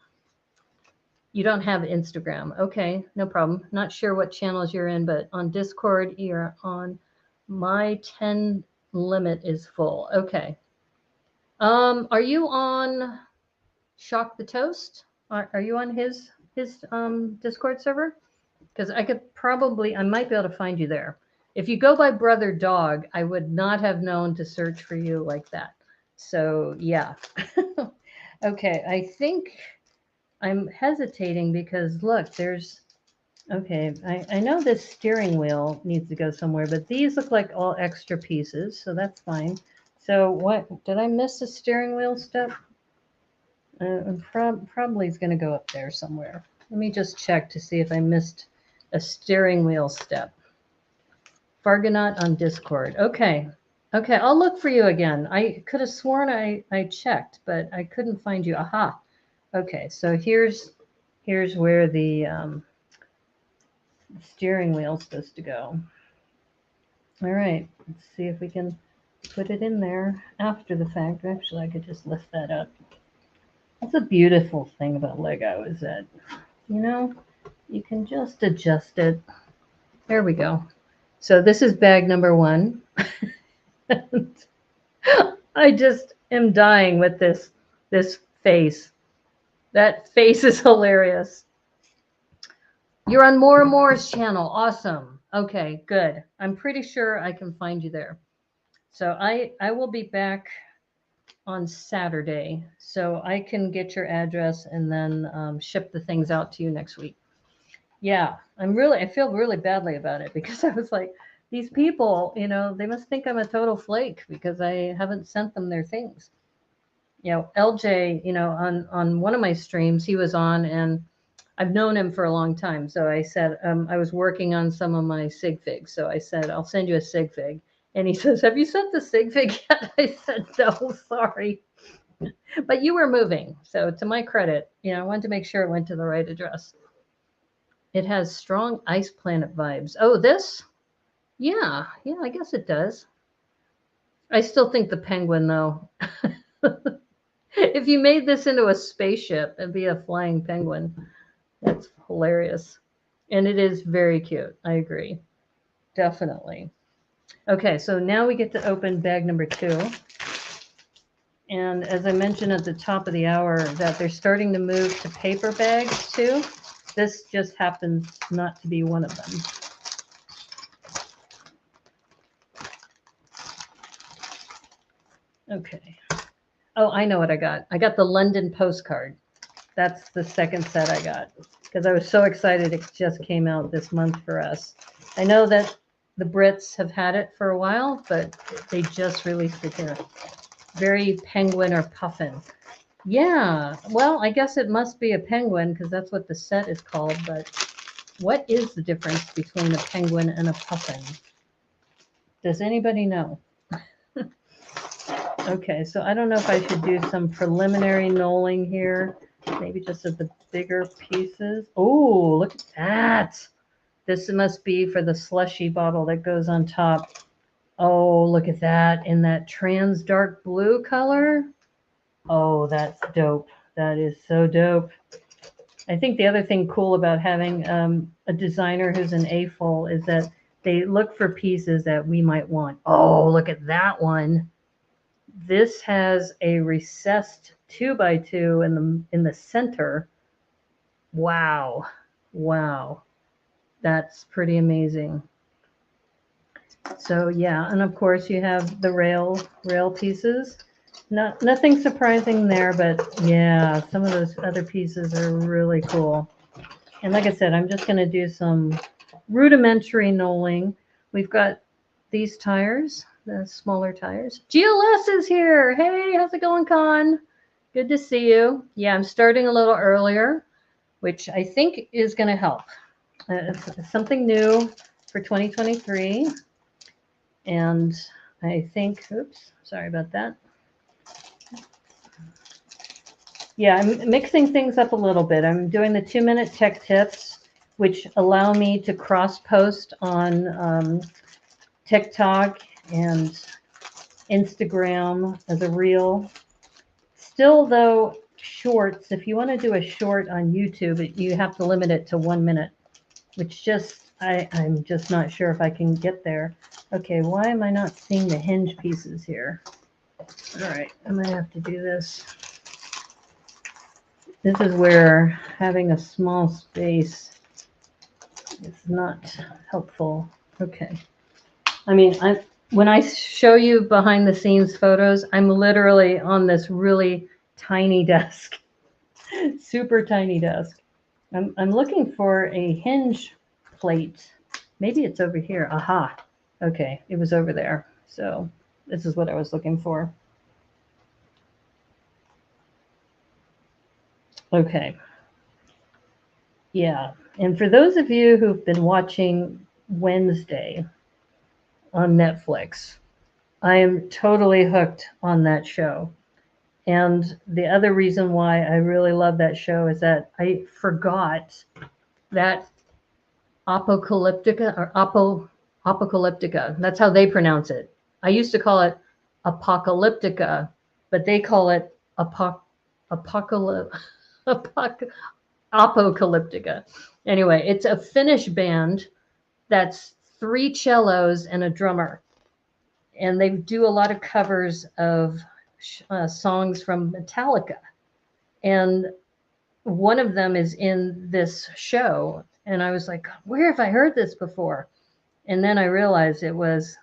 You don't have Instagram. Okay, no problem. Not sure what channels you're in, but on Discord, you're on my 10 limit is full. Okay. Are you on Shock the Toast? Are you on his Discord server? Because I might be able to find you there. If you go by Brother Dog, I would not have known to search for you like that. So yeah. Okay, I think I'm hesitating because look, okay, I know this steering wheel needs to go somewhere, but these look like all extra pieces, so that's fine. So what, did I miss a steering wheel step? Probably is going to go up there somewhere. Let me just check to see if I missed a steering wheel step. Fargonaut on Discord. Okay. Okay, I'll look for you again. I could have sworn I checked, but I couldn't find you. Aha. Okay, so here's where the steering wheel is supposed to go. All right, let's see if we can put it in there after the fact. Actually, I could just lift that up. That's a beautiful thing about Lego is that, you can just adjust it. There we go. So this is bag number 1. I just am dying with this face. That face is hilarious. You're on More and More's channel. Awesome. Okay, good. I'm pretty sure I can find you there. So I will be back on Saturday, so I can get your address and then ship the things out to you next week. Yeah, I feel really badly about it because I was like, these people, they must think I'm a total flake because I haven't sent them their things. LJ, on one of my streams, he was on, and I've known him for a long time. So I said, I was working on some of my sig figs. So I said, I'll send you a sig fig. And he says, have you sent the sig fig yet? I said, no, sorry. But you were moving. So to my credit, I wanted to make sure it went to the right address. It has strong Ice Planet vibes. Oh, this? Yeah, I guess it does. I still think the penguin, though. If you made this into a spaceship, it'd be a flying penguin. That's hilarious. And it is very cute. I agree. Definitely. Okay, so now we get to open bag number 2. And as I mentioned at the top of the hour, that they're starting to move to paper bags too. This just happens not to be one of them. Okay. Oh, I know what I got. I got the London postcard. That's the second set I got because I was so excited it just came out this month for us. I know that the Brits have had it for a while, but they just released it here. Very penguin or puffin. Yeah, well, I guess it must be a penguin because that's what the set is called, but what is the difference between a penguin and a puffin? Does anybody know? Okay, so I don't know if I should do some preliminary knolling here. Maybe just at the bigger pieces. Oh, look at that. This must be for the slushy bottle that goes on top. Oh, look at that in that trans dark blue color. Oh, that's dope. That is so dope. I think the other thing cool about having a designer who's an AFOL is that they look for pieces that we might want. Oh, look at that one. This has a recessed 2x2 in the center. Wow. That's pretty amazing. So yeah, and of course you have the rail pieces. Nothing surprising there, but yeah, some of those other pieces are really cool. And like I said, I'm just going to do some rudimentary knolling. We've got these tires, the smaller tires. GLS is here. Hey, how's it going, Con? Good to see you. Yeah, I'm starting a little earlier, which I think is going to help. It's something new for 2023. And I think, oops, sorry about that. Yeah, I'm mixing things up a little bit. I'm doing the 2-minute tech tips, which allow me to cross-post on TikTok and Instagram as a reel. Still, though, shorts, if you want to do a short on YouTube, you have to limit it to 1 minute, which I'm just not sure if I can get there. Okay, why am I not seeing the hinge pieces here? All right, I'm going to have to do this. This is where having a small space is not helpful. Okay. I mean, when I show you behind the scenes photos, I'm literally on this really tiny desk, super tiny desk. I'm looking for a hinge plate. Maybe it's over here. Aha. Okay, it was over there. So this is what I was looking for. Okay. Yeah. And for those of you who've been watching Wednesday on Netflix, I am totally hooked on that show. And the other reason why I really love that show is that I forgot that Apocalyptica or Apocalyptica. That's how they pronounce it. I used to call it Apocalyptica, but they call it Apocalyptica. Anyway, it's a Finnish band that's 3 cellos and a drummer. and they do a lot of covers of songs from Metallica. And one of them is in this show. And I was like, where have I heard this before? And then I realized it was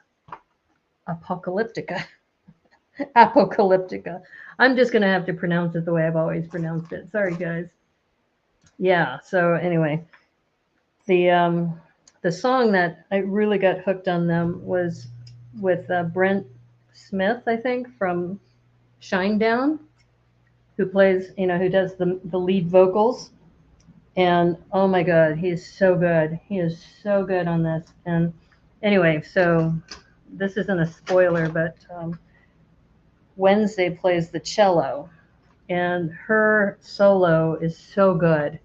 Apocalyptica. Apocalyptica. I'm just going to have to pronounce it the way I've always pronounced it. Sorry, guys. Yeah. So anyway, the song that I really got hooked on them was with Brent Smith, I think, from Shinedown, who plays, who does the lead vocals. And oh my God, he's so good. He is so good on this. And anyway, so this isn't a spoiler, but Wednesday plays the cello, and her solo is so good.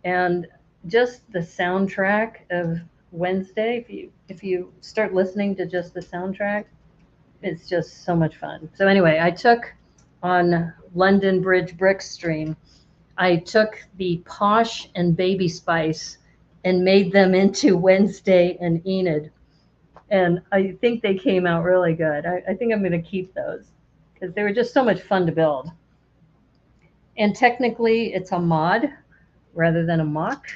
And just the soundtrack of Wednesday, if you start listening to just the soundtrack, it's just so much fun. So anyway, I took on London Bridge Brick Stream, I took the Posh and Baby Spice and made them into Wednesday and Enid. And I think they came out really good. I think I'm going to keep those because they were just so much fun to build. And technically, it's a mod rather than a mock,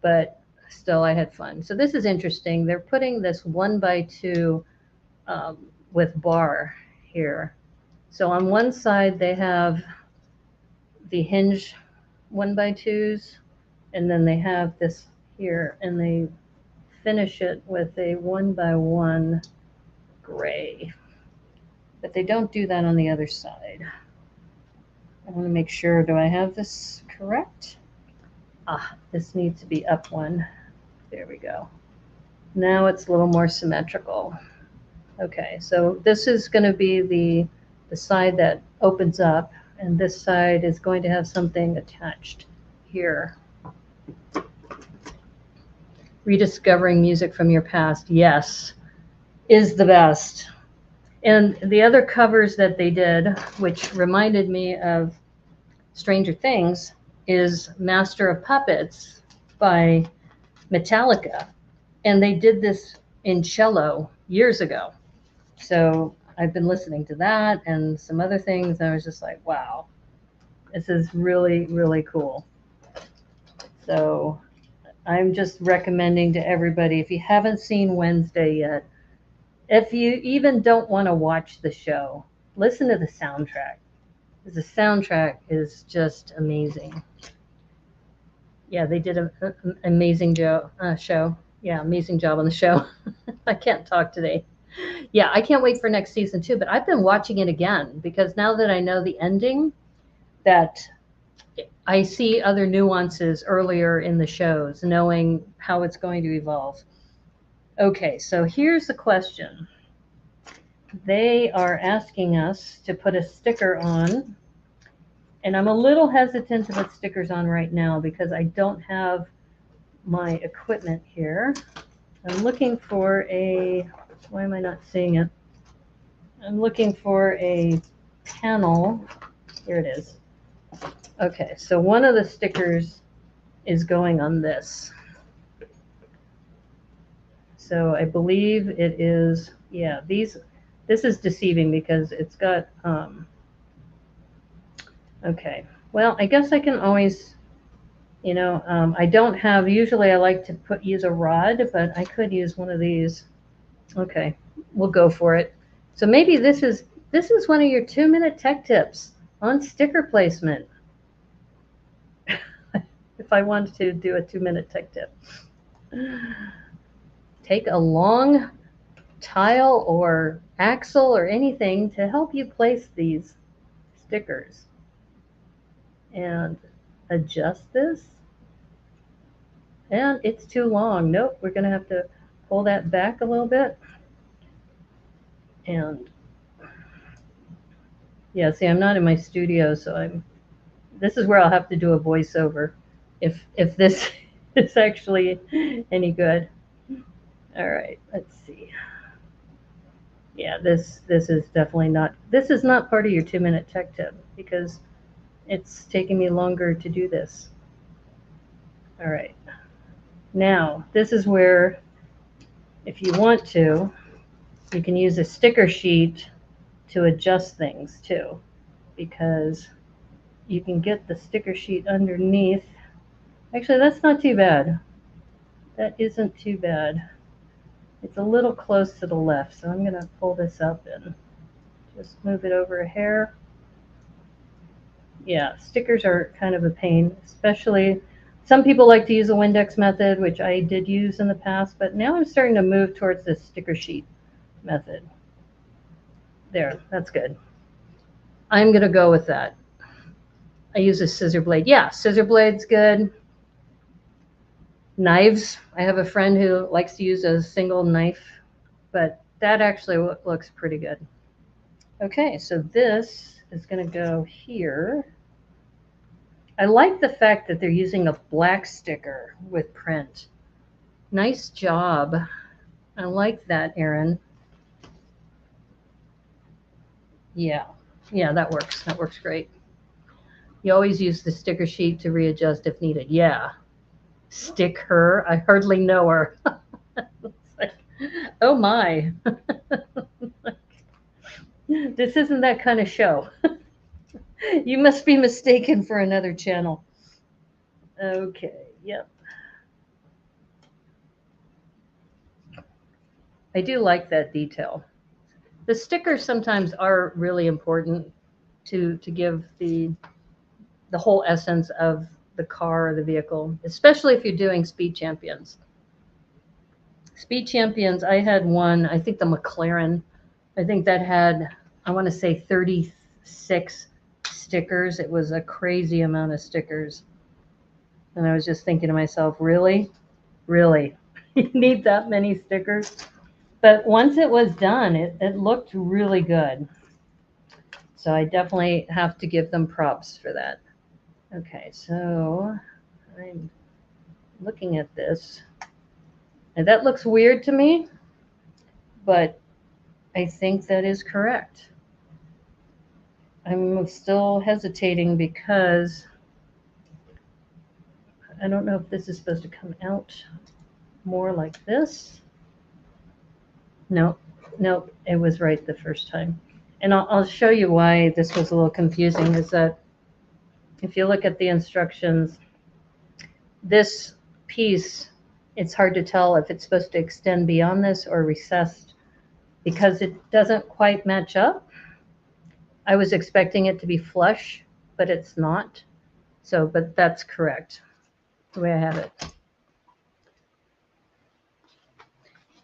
but still, I had fun. So this is interesting. They're putting this 1x2 with bar here. So on one side, they have the hinge 1x2s, and then they have this here, and they finish it with a 1x1 gray. But they don't do that on the other side. I want to make sure, do I have this correct? This needs to be up one. There we go. Now it's a little more symmetrical. Okay, so this is going to be the side that opens up, and this side is going to have something attached here. Rediscovering music from your past, yes, is the best. And the other covers that they did, which reminded me of Stranger Things, is Master of Puppets by Metallica. And they did this in cello years ago. So I've been listening to that and some other things. And I was just like, wow, this is really, really cool. So I'm just recommending to everybody, if you haven't seen Wednesday yet, if you even don't want to watch the show, listen to the soundtrack. The soundtrack is just amazing. Yeah, they did an amazing show. Yeah, amazing job on the show. I can't talk today. Yeah, I can't wait for next season too, but I've been watching it again because now that I know the ending, that I see other nuances earlier in the shows, knowing how it's going to evolve. Okay, so here's the question. They are asking us to put a sticker on, and I'm a little hesitant to put stickers on right now because I don't have my equipment here. I'm looking for why am I not seeing it? I'm looking for a panel. Here it is. Okay, so one of the stickers is going on this. So I believe it is, yeah, this is deceiving because it's got, okay. Well, I guess I can always, I don't have, usually I like to use a rod, but I could use one of these. Okay, we'll go for it. So maybe this is one of your 2-minute tech tips on sticker placement. If I wanted to do a 2-minute tech tip. Take a long tile or axle or anything to help you place these stickers. And adjust this. And it's too long. Nope, we're going to have to pull that back a little bit. And yeah, see, I'm not in my studio, so this is where I'll have to do a voiceover if this is actually any good. All right, let's see. Yeah, this is definitely not, this is not part of your 2-minute tech tip because it's taking me longer to do this. All right. Now, this is where, if you want to, you can use a sticker sheet to adjust things too, because you can get the sticker sheet underneath. Actually, that's not too bad. That isn't too bad. It's a little close to the left, so I'm going to pull this up and just move it over a hair. Yeah, stickers are kind of a pain, especially some people like to use a Windex method, which I did use in the past, but now I'm starting to move towards this sticker sheet method. There, that's good. I'm going to go with that. I use a scissor blade. Yeah, scissor blade's good. Knives. I have a friend who likes to use a single knife, but that actually looks pretty good. Okay, so this is going to go here. I like the fact that they're using a black sticker with print. Nice job. I like that, Aaron. Yeah, that works. That works great. You always use the sticker sheet to readjust if needed. Yeah. Stick her. I hardly know her. It's like, oh my. This isn't that kind of show. You must be mistaken for another channel. Okay, yep. I do like that detail. The stickers sometimes are really important to give the whole essence of the car or the vehicle, especially if you're doing Speed Champions. Speed Champions, I had one, I think the McLaren, I think that had, I want to say 36 stickers. It was a crazy amount of stickers. And I was just thinking to myself, really? Really? You need that many stickers? But once it was done, it looked really good. So I definitely have to give them props for that. Okay, so I'm looking at this. And that looks weird to me, but I think that is correct. I'm still hesitating because I don't know if this is supposed to come out more like this. Nope, it was right the first time. And I'll show you why this was a little confusing, is that if you look at the instructions, this piece, it's hard to tell if it's supposed to extend beyond this or recessed because it doesn't quite match up. I was expecting it to be flush, but it's not. So, but that's correct, the way I have it.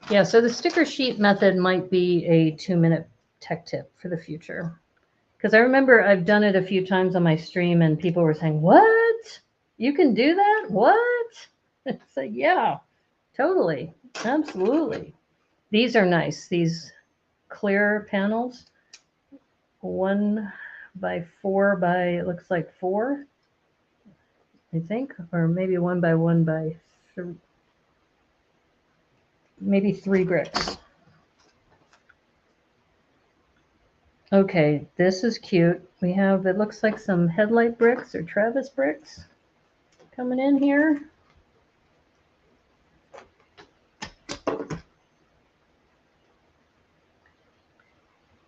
Yeah, so the sticker sheet method might be a 2-minute tech tip for the future. Because I remember I've done it a few times on my stream and people were saying, what? You can do that? What? It's like, yeah, totally. Absolutely. These are nice. These clear panels, 1 by 4 by, it looks like 4, I think, or maybe 1 by 1 by 3, maybe 3 bricks. Okay, this is cute. We have, it looks like some headlight bricks or Travis bricks coming in here.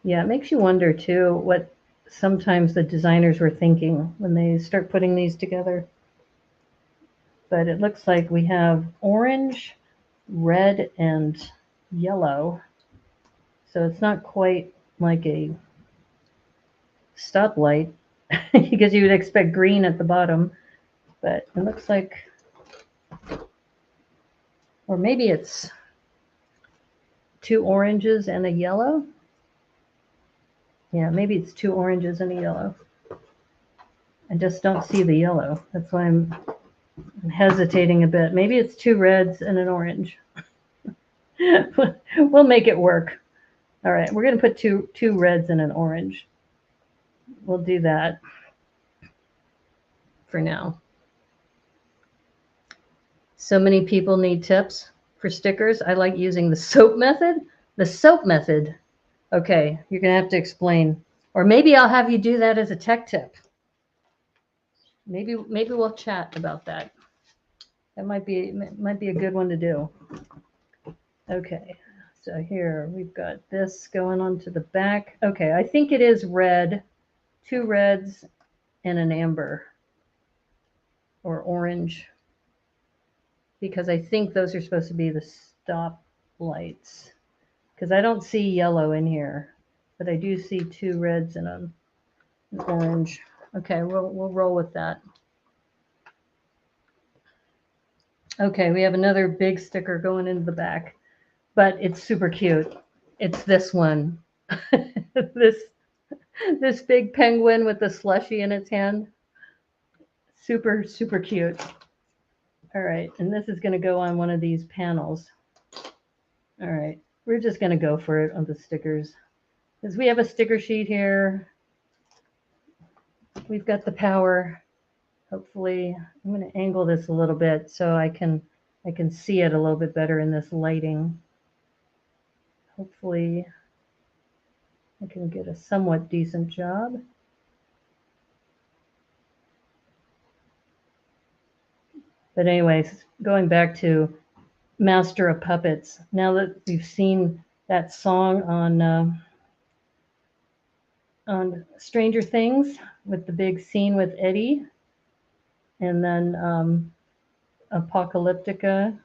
Yeah, it makes you wonder too what sometimes the designers were thinking when they start putting these together. But it looks like we have orange, red, and yellow. So it's not quite like a stoplight because you would expect green at the bottom, but it looks like, or maybe it's 2 oranges and a yellow. Yeah, maybe it's 2 oranges and a yellow. I just don't see the yellow. That's why I'm hesitating a bit. Maybe it's 2 reds and an orange. We'll make it work. All right, we're going to put two reds and an orange. We'll do that for now. So many people need tips for stickers. I like using the soap method. The soap method. Okay, you're going to have to explain. Or maybe I'll have you do that as a tech tip. Maybe we'll chat about that. That might be a good one to do. Okay, So here we've got this going onto the back. Okay, I think it is red, 2 reds and an amber or orange, because I think those are supposed to be the stop lights, because I don't see yellow in here, but I do see 2 reds and an orange. Okay, we'll roll with that. Okay, we have another big sticker going into the back, but it's super cute. It's this one. this big penguin with the slushy in its hand. Super, super cute. All right, and this is going to go on one of these panels. All right, we're just going to go for it on the stickers, because we have a sticker sheet here. We've got the power. Hopefully, I'm going to angle this a little bit so I can see it a little bit better in this lighting. Hopefully, I can get a somewhat decent job. But anyways, going back to Master of Puppets, now that we've seen that song on Stranger Things with the big scene with Eddie, and then Apocalyptica.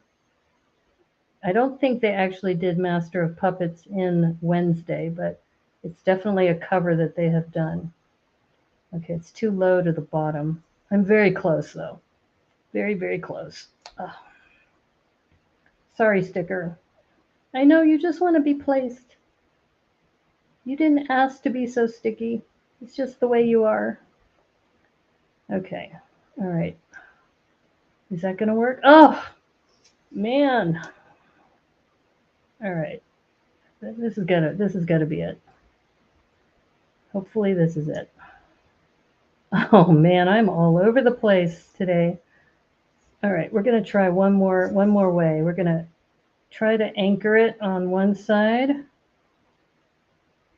I don't think they actually did Master of Puppets in Wednesday, but it's definitely a cover that they have done. Okay, it's too low to the bottom. I'm very close though. Very, very close. Oh. Sorry, sticker. I know you just want to be placed. You didn't ask to be so sticky. It's just the way you are. Okay. All right. Is that going to work? Oh, man. All right. This is gonna be it. Hopefully this is it. Oh man, I'm all over the place today. All right, we're gonna try one more way. We're gonna try to anchor it on one side,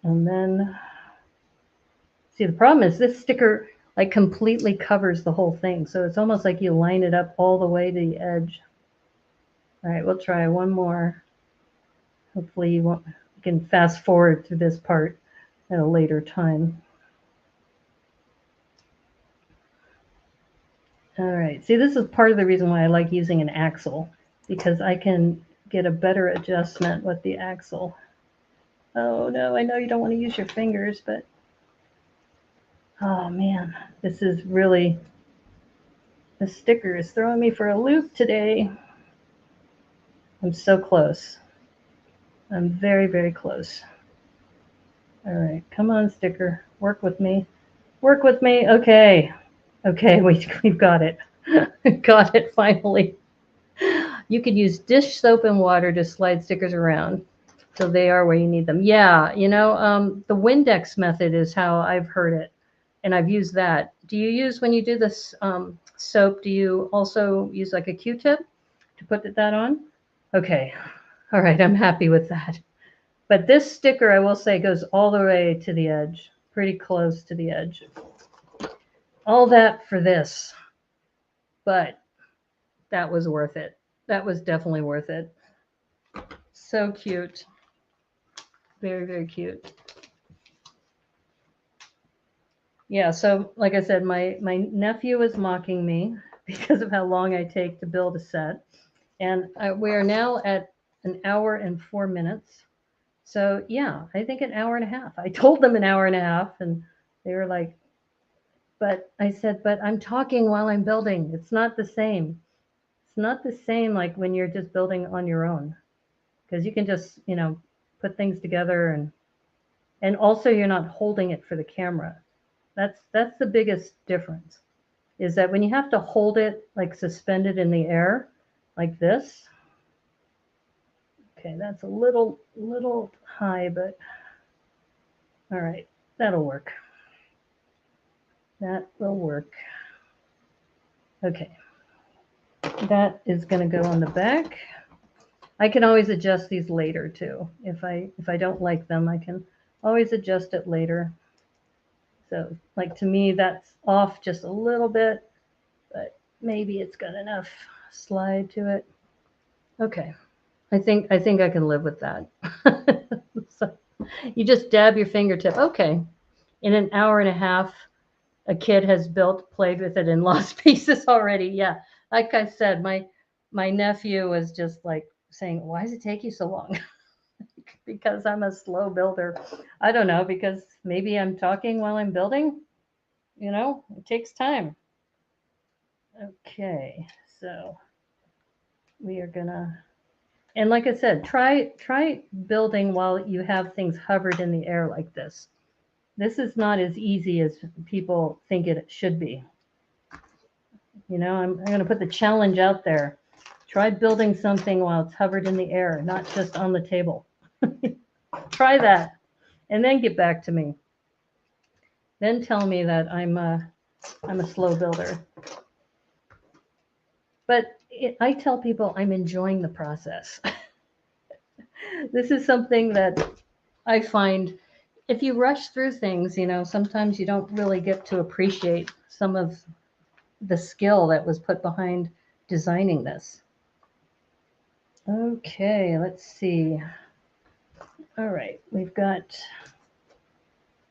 and then see, the problem is this sticker like completely covers the whole thing, so it's almost like you line it up all the way to the edge. All right, we'll try one more. Hopefully you can fast forward to this part at a later time. All right, see, this is part of the reason why I like using an axle, because I can get a better adjustment with the axle. Oh no, I know you don't want to use your fingers, but oh man, this is really, the sticker is throwing me for a loop today. I'm so close. I'm very, very close. All right, come on, sticker, work with me. Work with me. Okay. Okay, we've got it. Got it finally. You could use dish soap and water to slide stickers around so they are where you need them. Yeah, you know, the Windex method is how I've heard it, and I've used that. Do you use, when you do this soap, do you also use like a Q-tip to put that on? Okay. All right, I'm happy with that. But this sticker, I will say, goes all the way to the edge, pretty close to the edge. All that for this, but that was worth it. That was definitely worth it. So cute. Very, very cute. Yeah, so like I said, my nephew is mocking me because of how long I take to build a set. And we are now at 1 hour and 4 minutes. So yeah, I think 1 hour and a half. I told them 1 hour and a half, and they were like, but I said, but I'm talking while I'm building. It's not the same. It's not the same like when you're just building on your own, because you can just, you know, put things together, and also you're not holding it for the camera. That's the biggest difference, is that when you have to hold it like suspended in the air like this. Okay, that's a little high, but all right, that'll work. That will work. Okay, that is going to go on the back. I can always adjust these later too. If I don't like them, I can always adjust it later. So like, to me, that's off just a little bit, but maybe it's got enough slide to it. Okay, I think I can live with that. So you just dab your fingertip. Okay. In an hour and a half, a kid has built, played with it, and lost pieces already. Yeah. Like I said, my nephew was just like saying, "Why does it take you so long?" Because I'm a slow builder. I don't know, because maybe I'm talking while I'm building. It takes time. Okay, so we are gonna, and like I said, try building while you have things hovered in the air like this. This is not as easy as people think it should be. I'm going to put the challenge out there. Try building something while it's hovered in the air, not just on the table. Try that, and then get back to me. Then tell me that I'm a slow builder. But I tell people I'm enjoying the process. This is something that I find, if you rush through things, sometimes you don't really get to appreciate some of the skill that was put behind designing this. Okay, let's see. All right, we've got,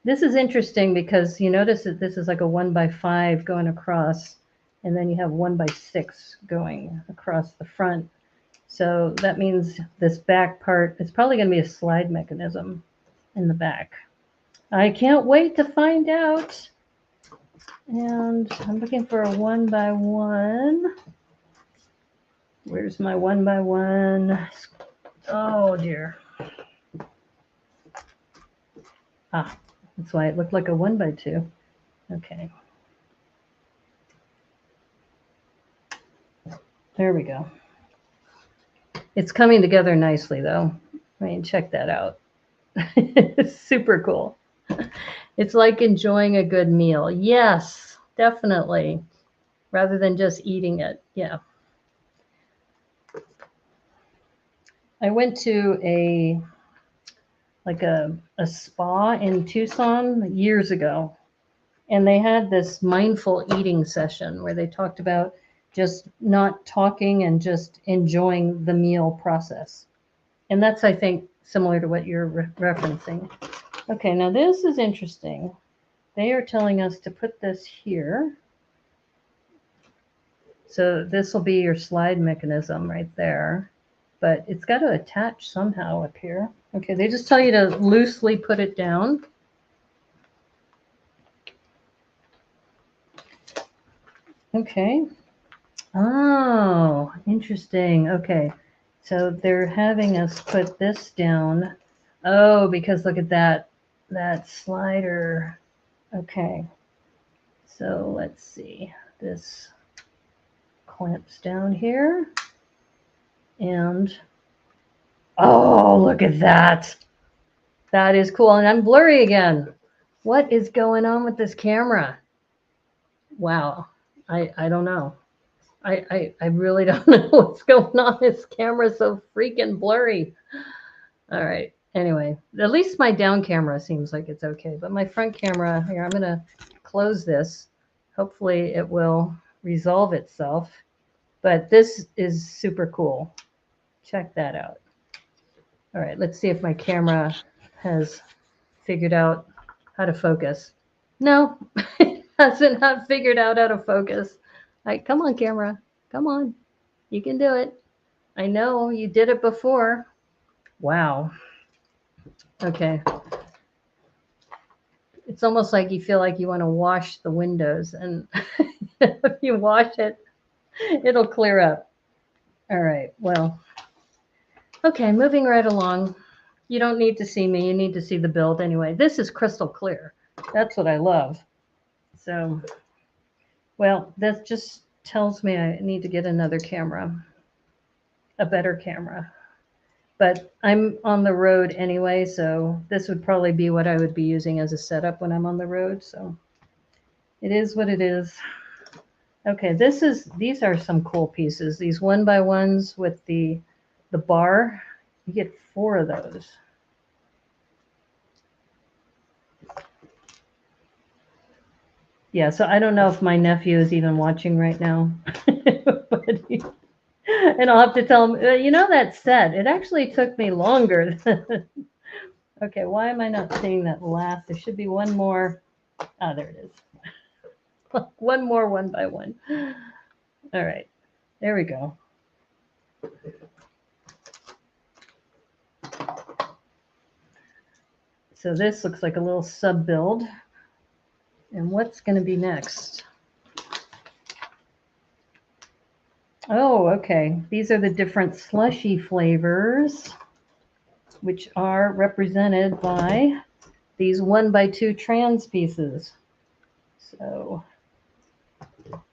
this is interesting because you notice that this is like a 1x5 going across, and then you have 1x6 going across the front. So that means this back part is probably going to be a slide mechanism in the back. I can't wait to find out. And I'm looking for a 1x1. Where's my 1x1? Oh dear. Ah, that's why it looked like a 1x2. Okay. There we go. It's coming together nicely though. I mean, check that out. It's super cool. It's like enjoying a good meal. Yes, definitely. Rather than just eating it. Yeah. I went to a spa in Tucson years ago, and they had this mindful eating session where they talked about just not talking and just enjoying the meal process. And that's, I think, similar to what you're referencing. Okay, now this is interesting. They are telling us to put this here. So this will be your slide mechanism right there, but it's got to attach somehow up here. Okay, they just tell you to loosely put it down. Okay. Oh, interesting. Okay, so they're having us put this down. Oh, because look at that slider. Okay, so let's see. This clamps down here. And oh, look at that. That is cool. And I'm blurry again. What is going on with this camera? Wow. I don't know. I really don't know what's going on. This camera's so freaking blurry. All right. Anyway, at least my down camera seems like it's okay. But my front camera, here, I'm going to close this. Hopefully it will resolve itself. But this is super cool. Check that out. All right, let's see if my camera has figured out how to focus. No, it hasn't not figured out how to focus. All right, come on, camera. Come on. You can do it. I know you did it before. Wow. Okay. It's almost like you feel like you want to wash the windows, and if you wash it, it'll clear up. All right, well, okay, moving right along. You don't need to see me. You need to see the build anyway. This is crystal clear. That's what I love. So, well, that just tells me I need to get another camera, a better camera. But I'm on the road anyway, so this would probably be what I would be using as a setup when I'm on the road. So it is what it is. Okay, these are some cool pieces. These 1x1s with the bar. You get 4 of those. Yeah, so I don't know if my nephew is even watching right now. But And I'll have to tell them, you know, that set, it actually took me longer. Okay, why am I not seeing that last? There should be one more. Ah, there it is. One more, one by one. All right, there we go. So this looks like a little sub build. And what's going to be next? Oh, okay. These are the different slushy flavors, which are represented by these 1x2 trans pieces. So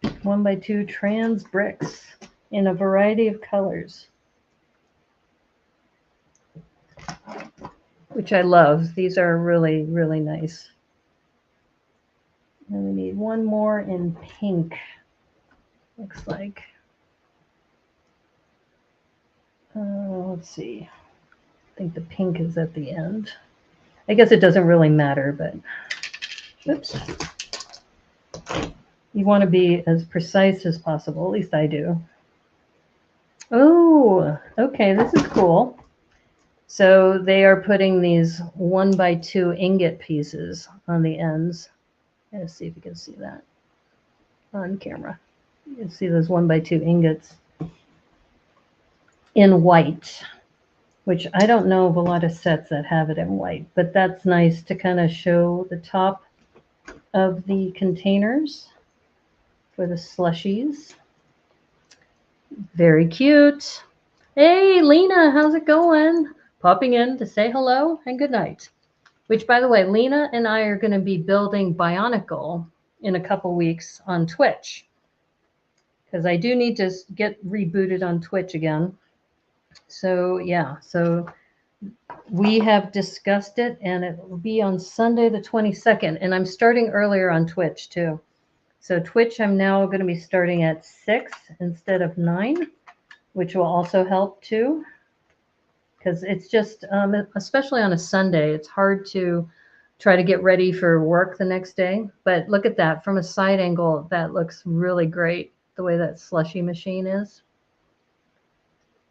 1x2 trans bricks in a variety of colors, which I love. These are really, really nice. And we need one more in pink, looks like. Let's see. I think the pink is at the end. I guess it doesn't really matter, but oops. You want to be as precise as possible. At least I do. Oh, okay. This is cool. So they are putting these 1x2 ingot pieces on the ends. Let's see if you can see that on camera. You can see those 1x2 ingots in white, which I don't know of a lot of sets that have it in white, but that's nice to kind of show the top of the containers for the slushies. Very cute. Hey, Lena, how's it going? Popping in to say hello and good night. Which, by the way, Lena and I are going to be building Bionicle in a couple weeks on Twitch, because I do need to get rebooted on Twitch again. So yeah, so we have discussed it, and it will be on Sunday the 22nd, and I'm starting earlier on Twitch too. So Twitch, I'm now going to be starting at 6 instead of 9, which will also help too, because it's just, especially on a Sunday, it's hard to try to get ready for work the next day. But look at that. From a side angle, that looks really great, the way that slushy machine is.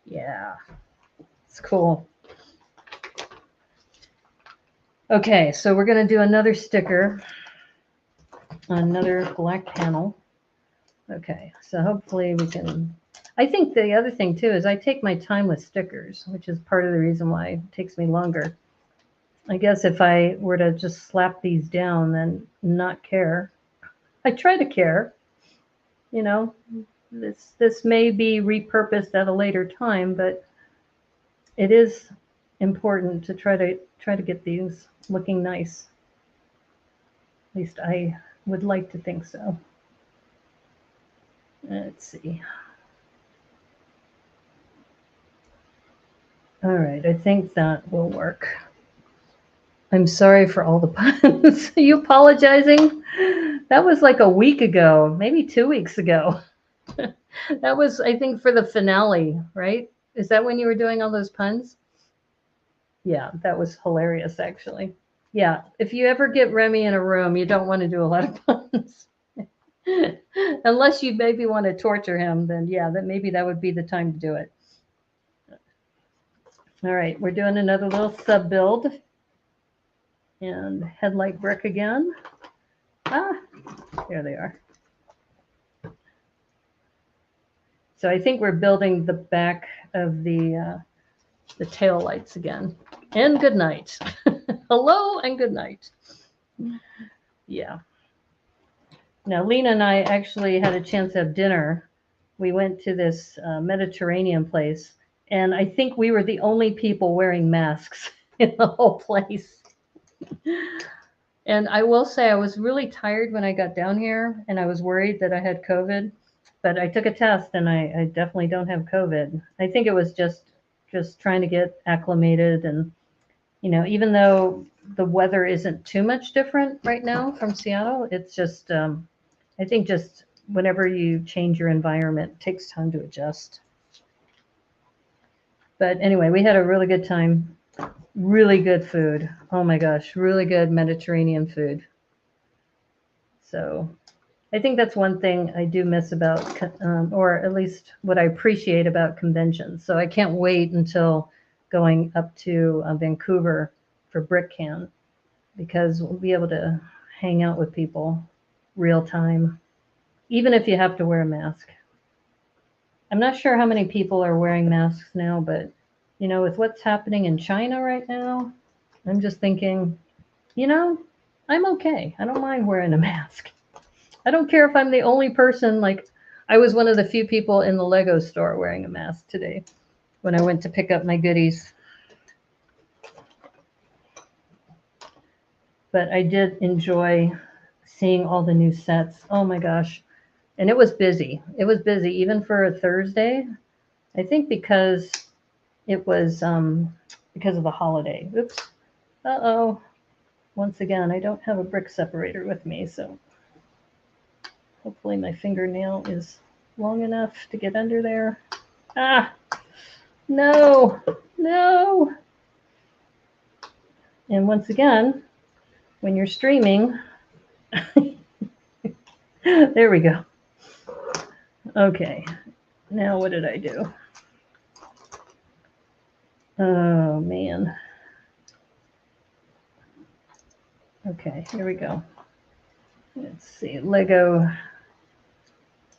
Yeah, it's cool. Okay, so we're going to do another sticker on another black panel. Okay, so hopefully we can... I think the other thing too is I take my time with stickers, which is part of the reason why it takes me longer. I guess if I were to just slap these down and not care, I try to care. You know, this may be repurposed at a later time, but it is important to try to get these looking nice. At least I would like to think so. Let's see. All right, I think that will work. I'm sorry for all the puns. Are you apologizing? That was like a week ago, maybe 2 weeks ago. That was, I think, for the finale, right? Is that when you were doing all those puns? Yeah, that was hilarious, actually. Yeah, if you ever get Remy in a room, you don't want to do a lot of puns. Unless you maybe want to torture him, then yeah, maybe that would be the time to do it. All right, we're doing another little sub build. And headlight brick again. Ah, there they are. So I think we're building the back of the tail lights again. And good night. Hello and good night. Yeah. Now, Lena and I actually had a chance to have dinner. We went to this Mediterranean place, and I think we were the only people wearing masks in the whole place. And I will say I was really tired when I got down here, and I was worried that I had COVID, but I took a test and I definitely don't have COVID. I think it was just trying to get acclimated, and you know, even though the weather isn't too much different right now from Seattle, it's just I think just whenever you change your environment, it takes time to adjust. But anyway, we had a really good time. Really good food. Oh my gosh, really good Mediterranean food. So I think that's one thing I do miss about, or at least what I appreciate about conventions. So I can't wait until going up to Vancouver for BrickCan, because we'll be able to hang out with people real time, even if you have to wear a mask. I'm not sure how many people are wearing masks now, but with what's happening in China right now, I'm just thinking, I'm okay. I don't mind wearing a mask. I don't care if I'm the only person. Like, I was one of the few people in the Lego store wearing a mask today when I went to pick up my goodies. But I did enjoy seeing all the new sets. Oh my gosh. And it was busy. It was busy even for a Thursday. I think because it was because of the holiday. Oops. Uh-oh. Once again, I don't have a brick separator with me, so hopefully my fingernail is long enough to get under there. Ah, no, no. And once again, when you're streaming, there we go. Okay, now what did I do? Oh, man. Okay, here we go. Let's see, Lego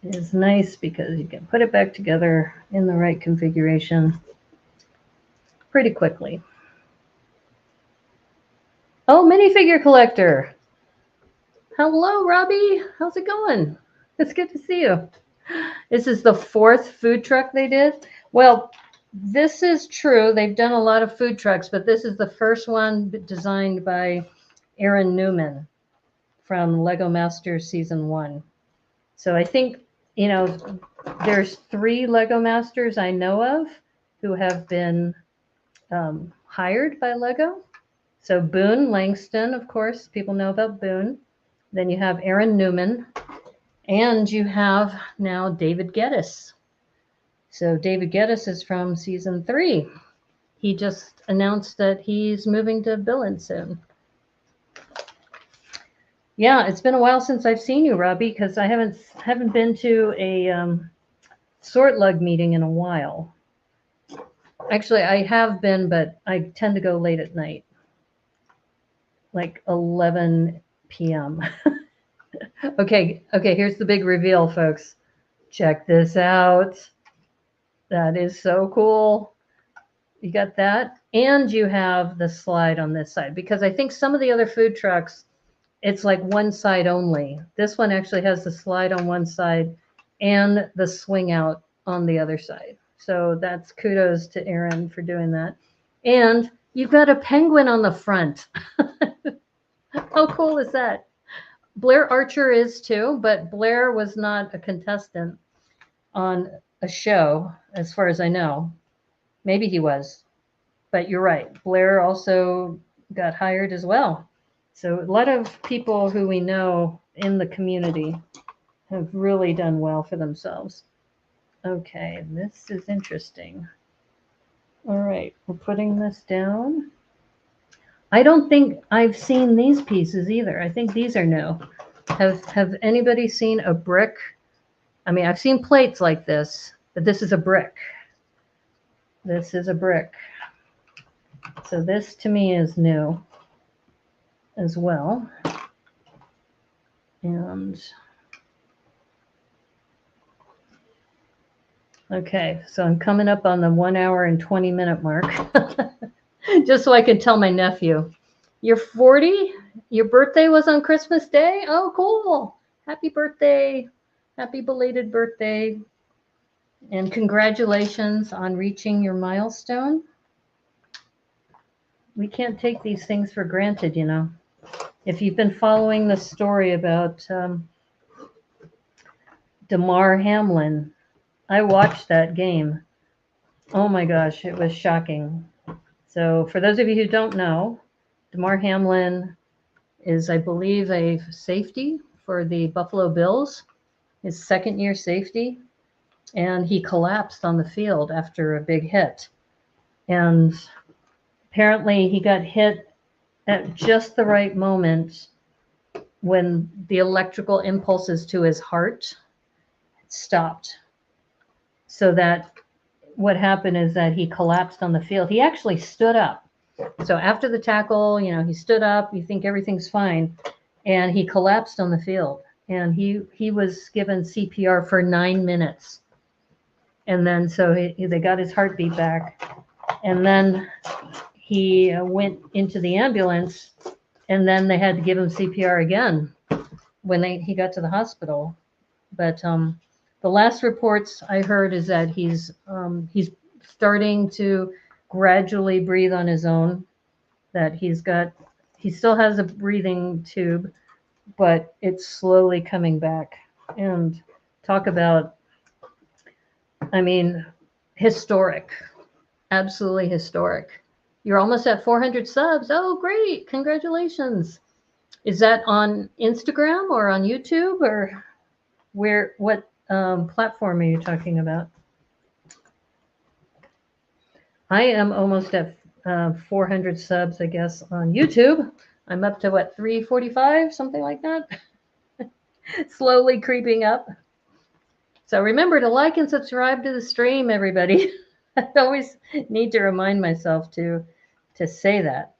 is nice because you can put it back together in the right configuration pretty quickly. Oh, minifigure collector. Hello, Robbie. How's it going? It's good to see you. This is the 4th food truck they did. Well, this is true. They've done a lot of food trucks, but this is the first one designed by Aaron Newman from Lego Masters Season 1. So I think, there's 3 Lego Masters I know of who have been hired by Lego. So Boone Langston, of course, people know about Boone. Then you have Aaron Newman, and you have now David Geddes. So David Geddes is from Season 3. He just announced that he's moving to Billings soon. Yeah, it's been a while since I've seen you, Robbie, because I haven't been to a sort lug meeting in a while. Actually, I have been, but I tend to go late at night, like 11 p.m. Okay, here's the big reveal, folks. Check this out. That is so cool. You got that? And you have the slide on this side, because I think some of the other food trucks, it's like one side only. This one actually has the slide on one side and the swing out on the other side. So that's kudos to Aaron for doing that. And you've got a penguin on the front. How cool is that? Blair Archer is too, but Blair was not a contestant on a show, as far as I know. Maybe he was, but you're right. Blair also got hired as well. So a lot of people who we know in the community have really done well for themselves. Okay, this is interesting. All right, we're putting this down. I don't think I've seen these pieces either. I think these are new. Have anybody seen a brick? I mean, I've seen plates like this, but this is a brick. This is a brick. So this to me is new as well. And okay, so I'm coming up on the 1 hour and 20-minute mark. Just so I can tell my nephew, you're 40? Your birthday was on Christmas Day? Oh, cool. Happy birthday. Happy belated birthday. And congratulations on reaching your milestone. We can't take these things for granted, If you've been following the story about Damar Hamlin, I watched that game. Oh my gosh, it was shocking. So for those of you who don't know, Damar Hamlin is, I believe, a safety for the Buffalo Bills, his second-year safety, and he collapsed on the field after a big hit. And apparently he got hit at just the right moment when the electrical impulses to his heart stopped. So that what happened is that he collapsed on the field. He actually stood up. So after the tackle, he stood up. You think everything's fine, and he collapsed on the field. And he was given CPR for 9 minutes. And then so they got his heartbeat back. And then he went into the ambulance, and then they had to give him CPR again when he got to the hospital. But the last reports I heard is that he's starting to gradually breathe on his own, that he still has a breathing tube, but it's slowly coming back. And talk about, historic, absolutely historic. You're almost at 400 subs. Oh, great. Congratulations. Is that on Instagram or on YouTube, or what platform are you talking about? I am almost at 400 subs, I guess, on YouTube. I'm up to 345, something like that. Slowly creeping up. So remember to like and subscribe to the stream, everybody. I always need to remind myself to say that.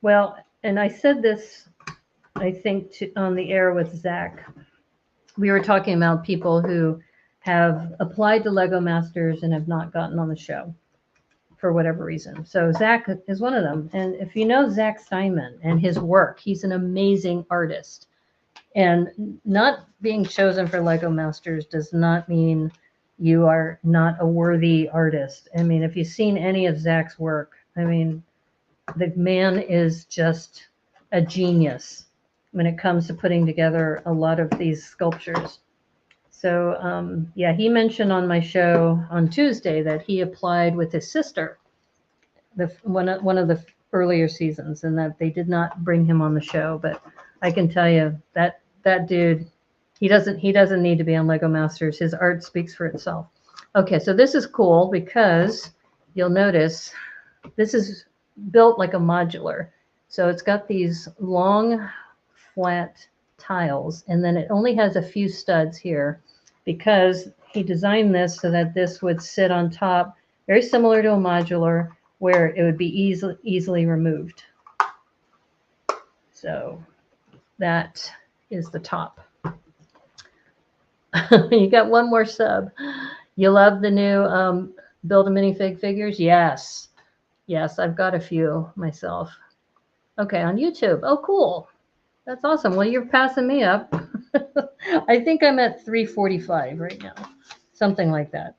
Well, and I said this, I think, on the air with Zach. We were talking about people who have applied to Lego Masters and have not gotten on the show for whatever reason. So Zach is one of them. And if you know Zach Steinman and his work, he's an amazing artist. And not being chosen for Lego Masters does not mean you are not a worthy artist. If you've seen any of Zach's work, the man is just a genius when it comes to putting together a lot of these sculptures. So, he mentioned on my show on Tuesday that he applied with his sister, one of the earlier seasons, and that they did not bring him on the show. But I can tell you that dude, he doesn't need to be on Lego Masters. His art speaks for itself. Okay, so this is cool because you'll notice this is built like a modular. So it's got these long, flat tiles, and then it only has a few studs here because he designed this so that this would sit on top, very similar to a modular, where it would be easily removed. So that is the top. You got one more sub. You love the new Build a Minifig figures? Yes, I've got a few myself. Okay, on YouTube. Oh, cool. That's awesome. Well, you're passing me up. I think I'm at 345 right now, something like that.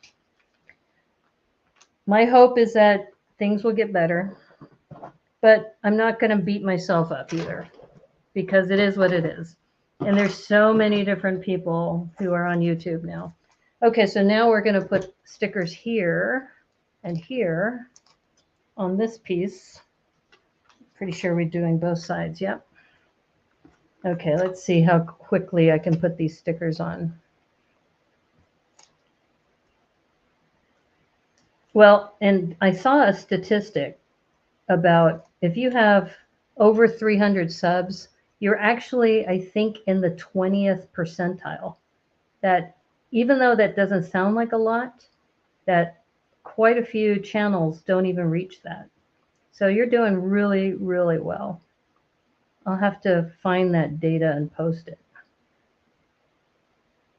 My hope is that things will get better, but I'm not going to beat myself up either, because it is what it is. And there's so many different people who are on YouTube now. Okay, so now we're going to put stickers here and here on this piece. Pretty sure we're doing both sides. Yep. Okay, let's see how quickly I can put these stickers on. Well, and I saw a statistic about if you have over 300 subs, you're actually, I think, in the 20th percentile. That even though that doesn't sound like a lot, that quite a few channels don't even reach that. So you're doing really, really well. I'll have to find that data and post it.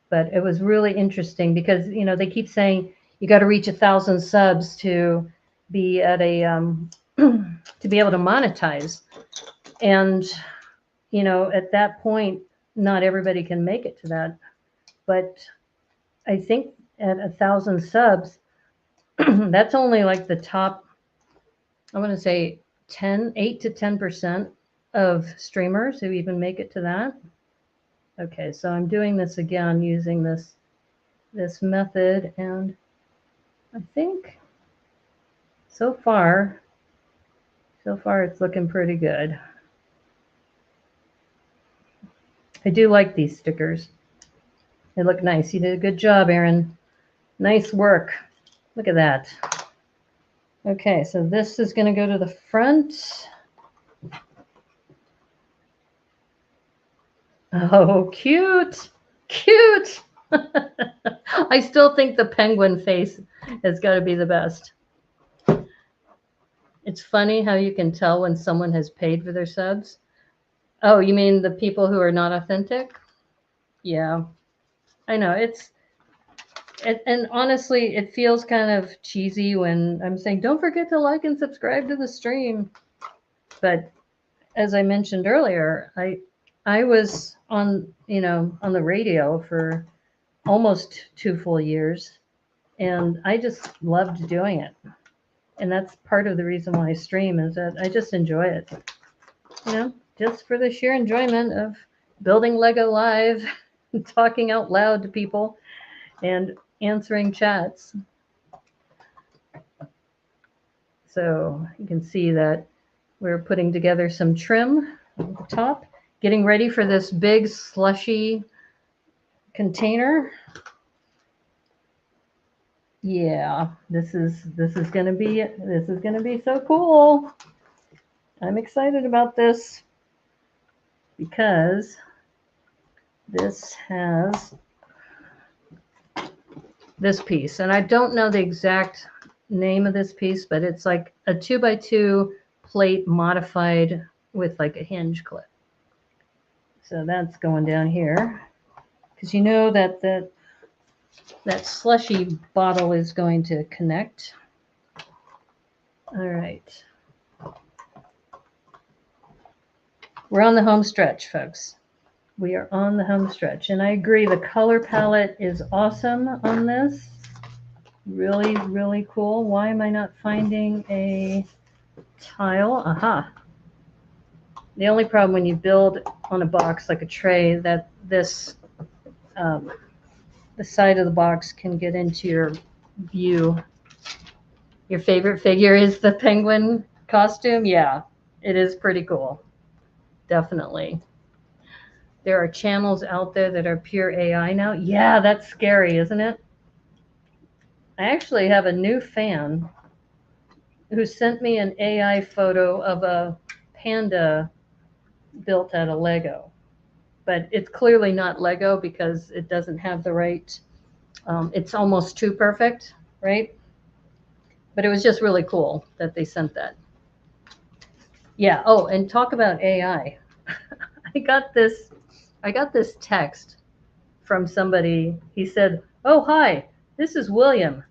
But it was really interesting because, they keep saying you got to reach 1,000 subs to be at a, to be able to monetize. And, at that point, not everybody can make it to that. But I think at 1,000 subs, that's only like the top, I want to say 8 to 10% of streamers who even make it to that. Okay, so I'm doing this again using this method, and I think so far it's looking pretty good. I do like these stickers. They look nice. You did a good job, Aaron. Nice work. Look at that. Okay, so this is going to go to the front. Oh, cute. Cute. I still think the penguin face has got to be the best. It's funny how you can tell when someone has paid for their subs. Oh, you mean the people who are not authentic? Yeah, I know. And honestly, it feels kind of cheesy when I'm saying, don't forget to like and subscribe to the stream. But as I mentioned earlier, I was on, on the radio for almost 2 full years, and I just loved doing it. And that's part of the reason why I stream, is that I just enjoy it. Just for the sheer enjoyment of building Lego live, talking out loud to people, and answering chats. So you can see that we're putting together some trim on the top, getting ready for this big slushy container. Yeah, this is gonna be so cool. I'm excited about this because this has this piece, and I don't know the exact name of this piece, but it's like a 2x2 plate modified with like a hinge clip. So that's going down here, because you know that that slushy bottle is going to connect. All right. We're on the home stretch, folks. We are on the home stretch. And I agree, the color palette is awesome on this. Really, really cool. Why am I not finding a tile? Aha. The only problem when you build on a box like a tray, that this, the side of the box can get into your view. Your favorite figure is the penguin costume? Yeah, it is pretty cool. Definitely. There are channels out there that are pure AI now. Yeah, that's scary, isn't it? I actually have a new fan who sent me an AI photo of a panda built out of Lego. But it's clearly not Lego because it doesn't have the right, it's almost too perfect, right? But it was just really cool that they sent that. Yeah, oh, and talk about AI. I got this text from somebody. He said, "Oh, hi, this is William.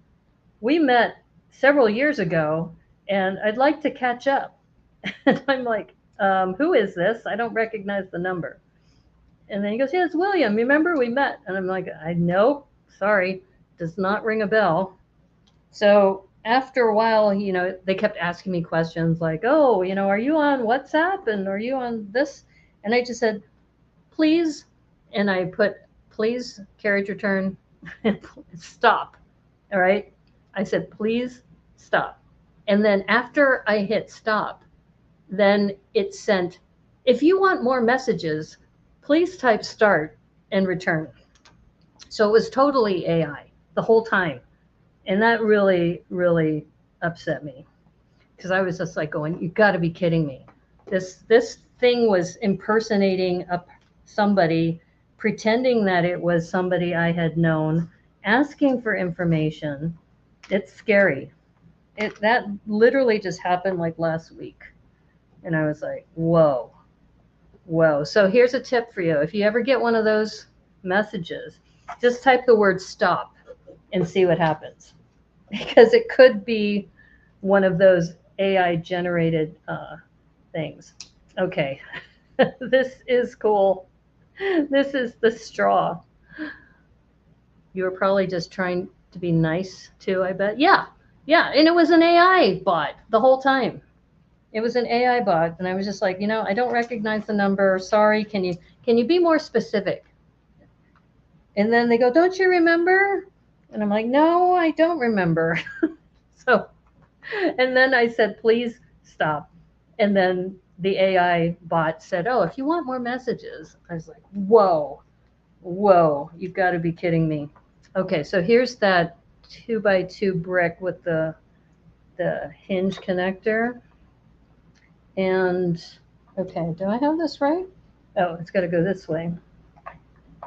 We met several years ago, and I'd like to catch up." And I'm like, who is this? I don't recognize the number. And then he goes, yeah, it's William. Remember we met? And I'm like, I know, sorry, does not ring a bell. So after a while, they kept asking me questions like, oh, are you on WhatsApp? And are you on this? And I just said, please. And I put, please, carriage return, stop. All right. I said, please stop. And then after I hit stop, then it sent, if you want more messages, please type start and return. So it was totally AI the whole time. And that really, really upset me, because I was just like going, you've got to be kidding me. This thing was impersonating somebody, pretending that it was somebody I had known, asking for information. It's scary. That literally just happened like last week. And I was like, whoa. So here's a tip for you. If you ever get one of those messages, just type the word stop and see what happens. Because it could be one of those AI generated things. Okay, this is cool. This is the straw. You were probably just trying to be nice too, I bet. Yeah, and it was an AI bot the whole time. It was an AI bot, and I was just like, I don't recognize the number. Sorry, can you be more specific? And then they go, don't you remember? And I'm like, no, I don't remember. So, and then I said, please stop. And then the AI bot said, oh, if you want more messages. I was like, whoa, you've got to be kidding me. Okay, so here's that 2x2 brick with the hinge connector. And okay, do I have this right? Oh, it's got to go this way.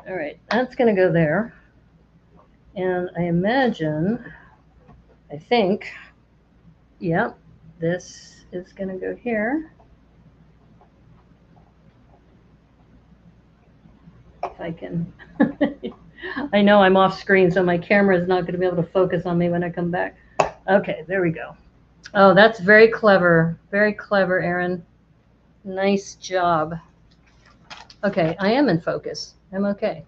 All right, that's going to go there. And I imagine, I think, yep, this is going to go here. If I can. I know I'm off screen, so my camera is not going to be able to focus on me when I come back. Okay, there we go. Oh, that's very clever. Very clever, Aaron. Nice job. Okay, I am in focus. I'm okay.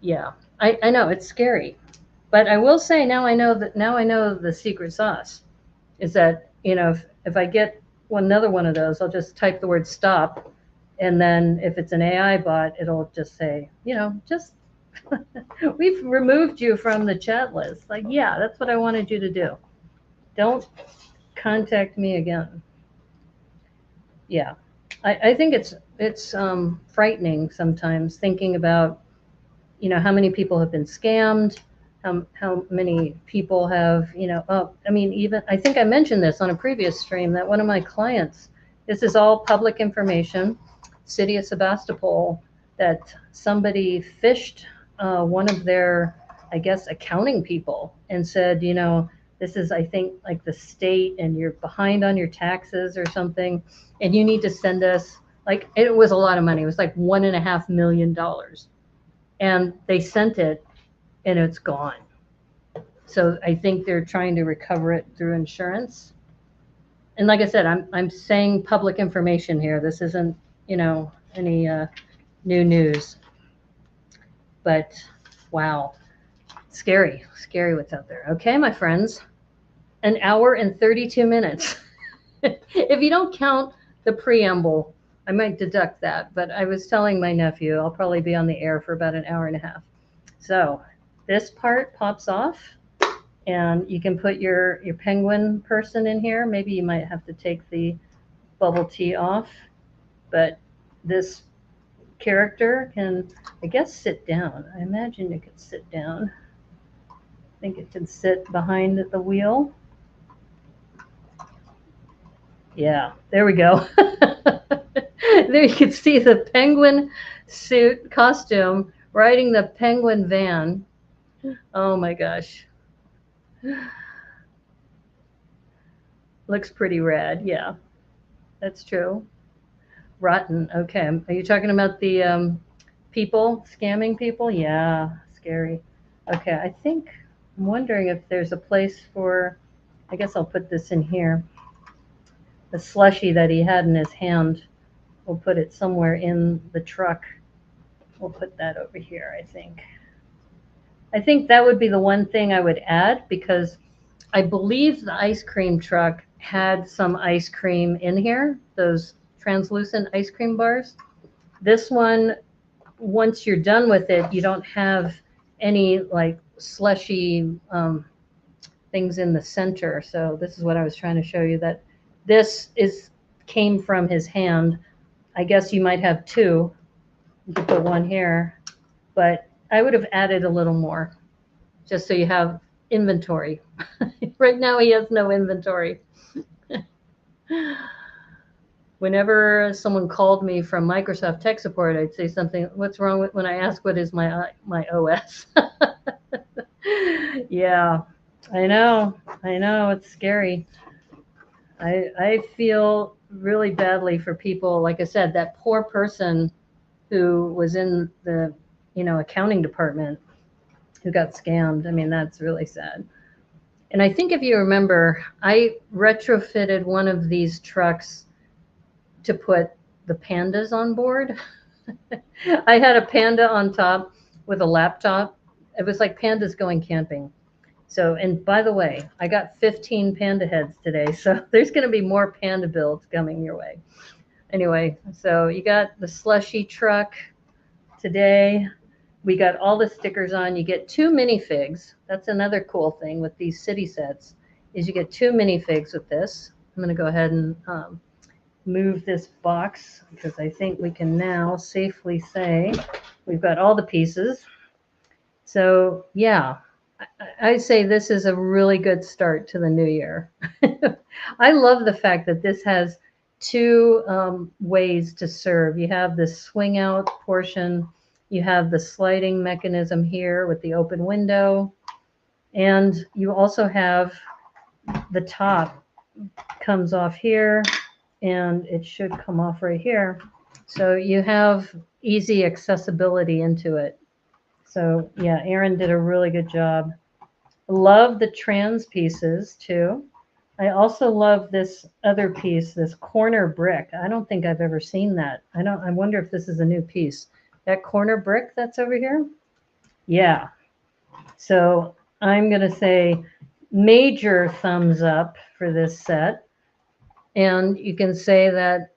Yeah, I know it's scary, but I will say now I know the secret sauce is that, if I get another one of those, I'll just type the word stop, and then if it's an AI bot, it'll just say, just we've removed you from the chat list. Like, yeah, that's what I wanted you to do. Don't contact me again. Yeah, I think it's frightening sometimes thinking about, how many people have been scammed, how many people have, even I think I mentioned this on a previous stream that one of my clients, this is all public information, City of Sebastopol, that somebody phished one of their, I guess, accounting people and said, this is, I think, like the state and you're behind on your taxes or something, and you need to send us, like, it was a lot of money. It was like $1.5 million. And they sent it and it's gone. So I think they're trying to recover it through insurance. And like I said, I'm saying public information here. This isn't, any new news. But wow, scary what's out there. Okay, my friends, an hour and 32 minutes. If you don't count the preamble, I might deduct that, but I was telling my nephew I'll probably be on the air for about an hour and a half. So this part pops off, and you can put your penguin person in here. Maybe you might have to take the bubble tea off, but this character can, I guess, sit down. I imagine it could sit down. I think it can sit behind the wheel. Yeah, there we go. There you can see the penguin suit costume riding the penguin van. Oh my gosh. Looks pretty rad. Yeah, that's true. Rotten. Okay. Are you talking about the people scamming people? Yeah, scary. Okay, I'm wondering if there's a place for, I guess I'll put this in here. The slushy that he had in his hand, we'll put it somewhere in the truck. We'll put that over here, I think. I think that would be the one thing I would add, because I believe the ice cream truck had some ice cream in here, those translucent ice cream bars. This one, once you're done with it, you don't have any like slushy things in the center. So this is what I was trying to show you, that this came from his hand. I guess you might have two. You could put one here, but I would have added a little more just so you have inventory. Right now he has no inventory. Whenever someone called me from Microsoft tech support, I'd say something, what's wrong with, when I ask what is my OS? Yeah, I know, it's scary. I feel really badly for people, like I said, that poor person who was in the, accounting department who got scammed. I mean, that's really sad. And I think if you remember, I retrofitted one of these trucks to put the pandas on board. I had a panda on top with a laptop. It was like pandas going camping. So, and by the way, I got 15 panda heads today. So there's going to be more panda builds coming your way. Anyway, so you got the slushy truck today. We got all the stickers on. You get 2 minifigs. That's another cool thing with these city sets, is you get 2 minifigs with this. I'm going to go ahead and move this box, because I think we can now safely say we've got all the pieces. So yeah, I say this is a really good start to the new year. I love the fact that this has 2 ways to serve. You have this swing out portion, You have the sliding mechanism here with the open window. And you also have the top comes off here, and it should come off right here. So you have easy accessibility into it. So yeah, Aaron did a really good job. Love the trans pieces too. I also love this other piece, this corner brick. I don't think I've ever seen that. I wonder if this is a new piece. That corner brick that's over here? Yeah. So I'm going to say major thumbs up for this set. And you can say that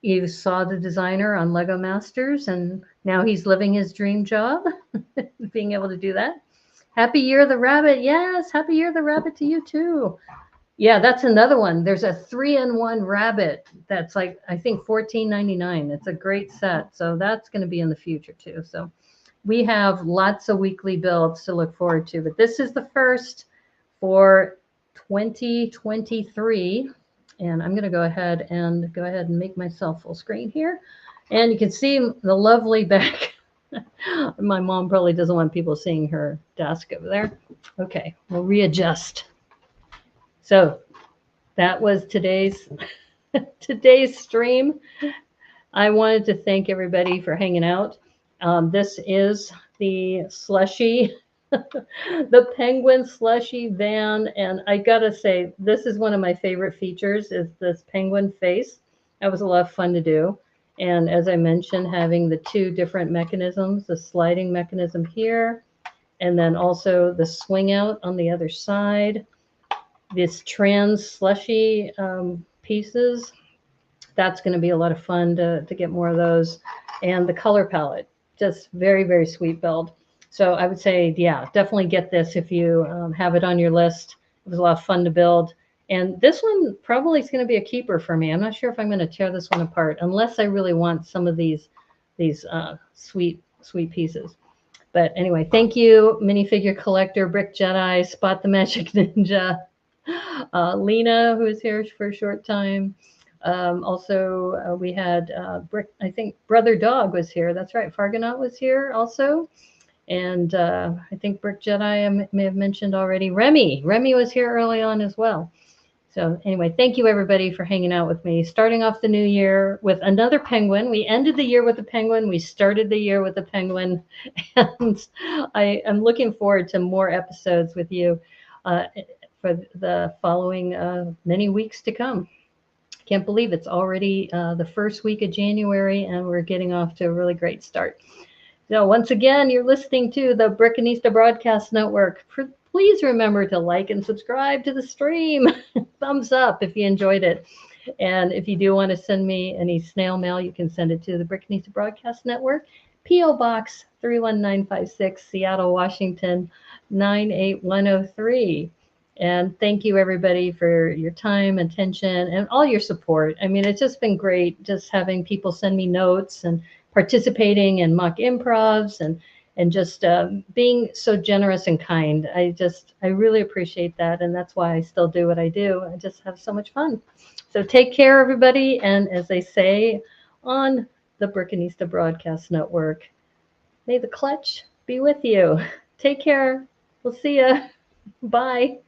you saw the designer on Lego Masters and now he's living his dream job, being able to do that. Happy Year of the Rabbit. Yes, Happy Year of the Rabbit to you too. Yeah, that's another one. There's a 3-in-1 rabbit that's like, I think $14.99. It's a great set. So that's going to be in the future too. So we have lots of weekly builds to look forward to, but this is the first for 2023. And I'm going to go ahead and make myself full screen here. And you can see the lovely back. My mom probably doesn't want people seeing her desk over there. Okay, we'll readjust. So that was today's stream. I wanted to thank everybody for hanging out. This is the slushy, the Penguin Slushy Van. And I gotta say, this is one of my favorite features is this penguin face. That was a lot of fun to do. And as I mentioned, having the two different mechanisms, the sliding mechanism here, and then also the swing out on the other side. This trans slushy pieces, that's going to be a lot of fun to get more of those. And the color palette, just very, very sweet build. So I would say, yeah, definitely get this if you have it on your list. It was a lot of fun to build. And this one probably is going to be a keeper for me. I'm not sure if I'm going to tear this one apart unless I really want some of these sweet pieces. But anyway, thank you, minifigure collector, Brick Jedi, Spot the Magic Ninja, Lena, who was here for a short time. Also, we had Brick, I think Brother Dog was here. That's right. Fargonaut was here also. And I think Brick Jedi I may have mentioned already. Remy was here early on as well. So anyway, thank you everybody for hanging out with me. Starting off the new year with another penguin. We ended the year with a penguin. We started the year with a penguin. And I am looking forward to more episodes with you for the following many weeks to come. Can't believe it's already the first week of January and we're getting off to a really great start. So once again, you're listening to the Brickanista Broadcast Network. Please remember to like and subscribe to the stream. Thumbs up if you enjoyed it. And if you do want to send me any snail mail, you can send it to the Brickanista Broadcast Network, P.O. Box 31956, Seattle, Washington 98103. And thank you, everybody, for your time, attention, and all your support. I mean, it's just been great just having people send me notes and participating in mock improvs and just being so generous and kind. I really appreciate that. And that's why I still do what I do. I just have so much fun. So take care, everybody. And as they say on the Brickanista Broadcast Network, may the clutch be with you. Take care. We'll see you. Bye.